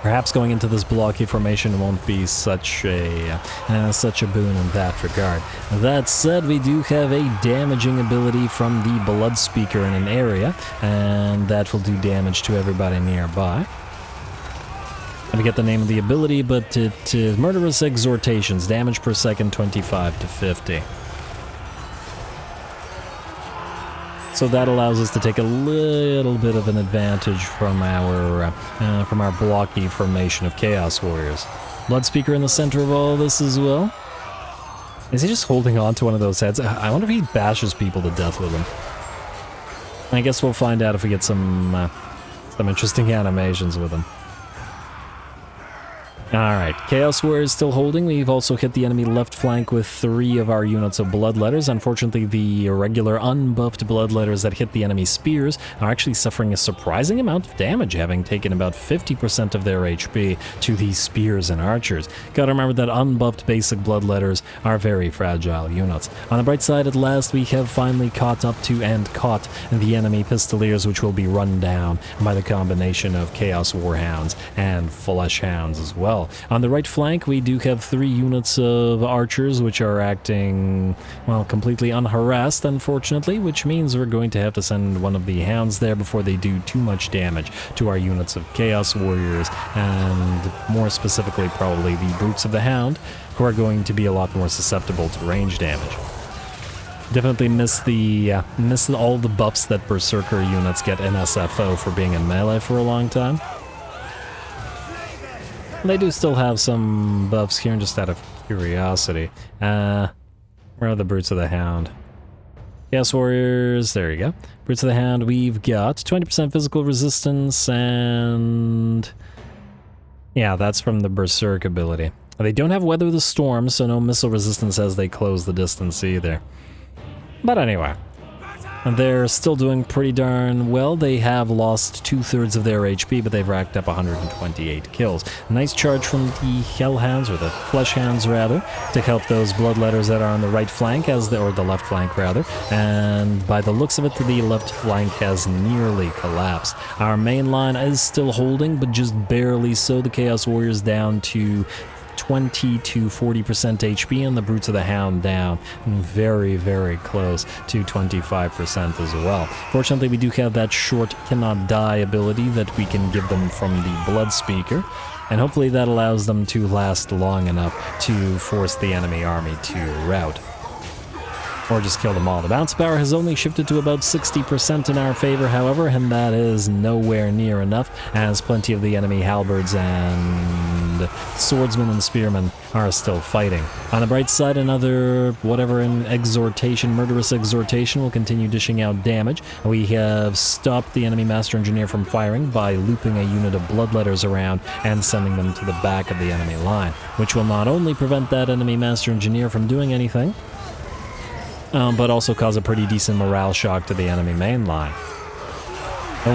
Perhaps going into this blocky formation won't be such a boon in that regard. That said, we do have a damaging ability from the Bloodspeaker in an area, and that will do damage to everybody nearby. I forget the name of the ability, but it is Murderous Exhortations, damage per second 25 to 50. So that allows us to take a little bit of an advantage from our blocky formation of Chaos Warriors. Bloodspeaker in the center of all this as well. Is he just holding on to one of those heads? I wonder if he bashes people to death with them. I guess we'll find out if we get some interesting animations with him. Alright, Chaos Warriors still holding. We've also hit the enemy left flank with 3 of our units of Bloodletters. Unfortunately, the regular unbuffed Bloodletters that hit the enemy spears are actually suffering a surprising amount of damage, having taken about 50% of their HP to these spears and archers. Gotta remember that unbuffed basic Bloodletters are very fragile units. On the bright side, at last, we have finally caught up to and caught the enemy Pistoliers, which will be run down by the combination of Chaos Warhounds and Fleshhounds as well. On the right flank, we do have 3 units of archers, which are acting, well, completely unharassed, unfortunately, which means we're going to have to send one of the hounds there before they do too much damage to our units of Chaos Warriors, and more specifically, probably the Brutes of the Hound, who are going to be a lot more susceptible to range damage. Definitely miss all the buffs that Berserker units get in SFO for being in melee for a long time. They do still have some buffs here, just out of curiosity. Where are the Brutes of the Hound? Chaos Warriors, there you go. Brutes of the Hound, we've got 20% physical resistance, and yeah, that's from the Berserk ability. They don't have Weather the Storm, so no missile resistance as they close the distance either. But anyway, they're still doing pretty darn well. They have lost 2/3 of their HP, but they've racked up 128 kills. Nice charge from the Hellhounds, or the Fleshhounds rather, to help those Bloodletters that are on the right flank, or the left flank rather. And by the looks of it, the left flank has nearly collapsed. Our main line is still holding, but just barely so. The Chaos Warriors down to 20 to 40% HP, and the Brutes of the Hound down very, very close to 25% as well. Fortunately, we do have that short cannot die ability that we can give them from the Bloodspeaker. and hopefully that allows them to last long enough to force the enemy army to rout. Or just kill them all. The bounce power has only shifted to about 60% in our favor, however, and that is nowhere near enough, as plenty of the enemy halberds and swordsmen and spearmen are still fighting. On the bright side, another whatever in exhortation, murderous exhortation, will continue dishing out damage. We have stopped the enemy master engineer from firing by looping a unit of bloodletters around and sending them to the back of the enemy line, which will not only prevent that enemy master engineer from doing anything, but also cause a pretty decent morale shock to the enemy main line,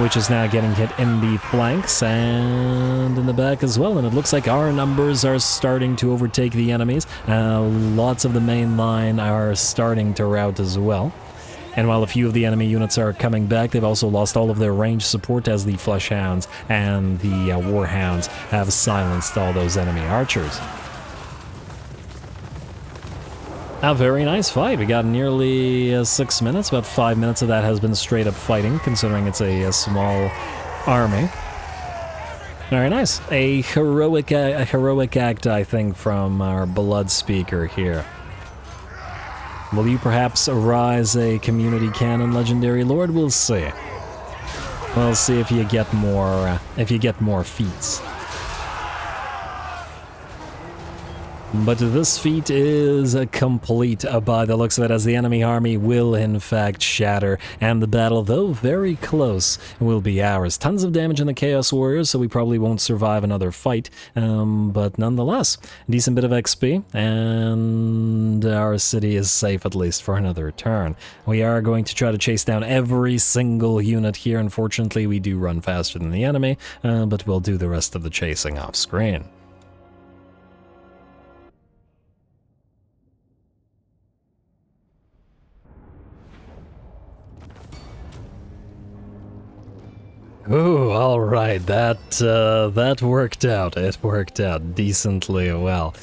which is now getting hit in the flanks and in the back as well, and it looks like our numbers are starting to overtake the enemies. Lots of the main line are starting to rout as well. And while a few of the enemy units are coming back, they've also lost all of their range support as the Fleshhounds and the Warhounds have silenced all those enemy archers. A very nice fight. We got nearly 6 minutes. About 5 minutes of that has been straight up fighting, considering it's a small army. Very nice. A heroic act, I think, from our blood speaker here. Will you perhaps arise a community canon legendary lord? We'll see. We'll see if you get more feats. But this feat is complete by the looks of it, as the enemy army will in fact shatter, and the battle, though very close, will be ours. Tons of damage in the Chaos Warriors, so we probably won't survive another fight, but nonetheless, a decent bit of XP, and our city is safe at least for another turn. We are going to try to chase down every single unit here. Unfortunately, we do run faster than the enemy, but we'll do the rest of the chasing off screen. Ooh, all right, that worked out. It worked out decently well.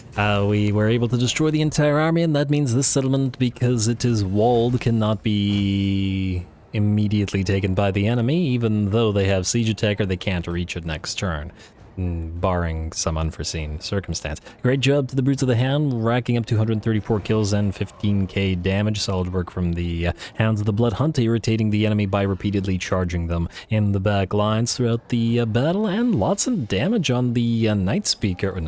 We were able to destroy the entire army, and that means this settlement, because it is walled, cannot be immediately taken by the enemy. Even though they have siege attacker, they can't reach it next turn, barring some unforeseen circumstance. Great job to the Brutes of the Hound, racking up 234 kills and 15k damage. Solid work from the Hounds of the Blood Hunt, irritating the enemy by repeatedly charging them in the back lines throughout the battle, and lots of damage on the Halfdir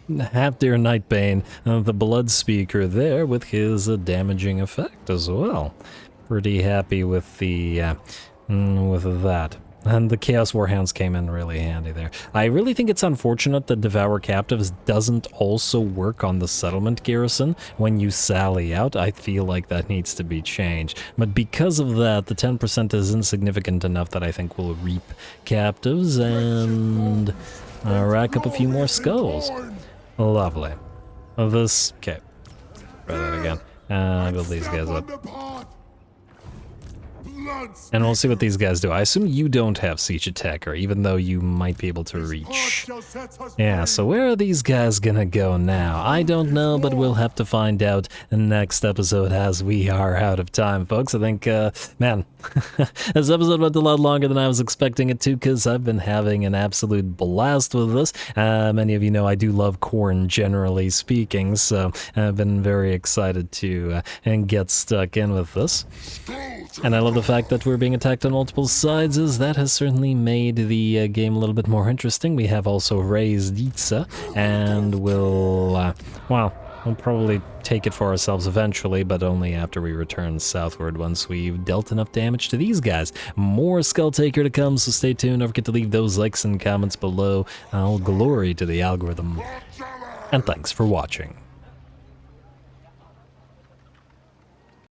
Nightbane, the Blood Speaker there, with his damaging effect as well. Pretty happy with the with that. And the Chaos Warhounds came in really handy there. I really think it's unfortunate that Devour Captives doesn't also work on the settlement garrison when you sally out. I feel like that needs to be changed. But because of that, the 10% is insignificant enough that I think we'll reap captives and rack up a few more skulls. Lovely. Okay. Try that again. Build these guys up. And we'll see what these guys do. I assume you don't have siege attacker, even though you might be able to reach. Yeah, so where are these guys gonna go now? I don't know, but we'll have to find out in the next episode, as we are out of time, folks. I think, man, this episode went a lot longer than I was expecting it to, because I've been having an absolute blast with this. Many of you know I do love Khorne, generally speaking, so I've been very excited to get stuck in with this. And I love the fact that we're being attacked on multiple sides, as that has certainly made the game a little bit more interesting. We have also raised Itza, and we'll probably take it for ourselves eventually, but only after we return southward, once we've dealt enough damage to these guys. More Skulltaker to come, so stay tuned. Don't forget to leave those likes and comments below. All glory to the algorithm. And thanks for watching.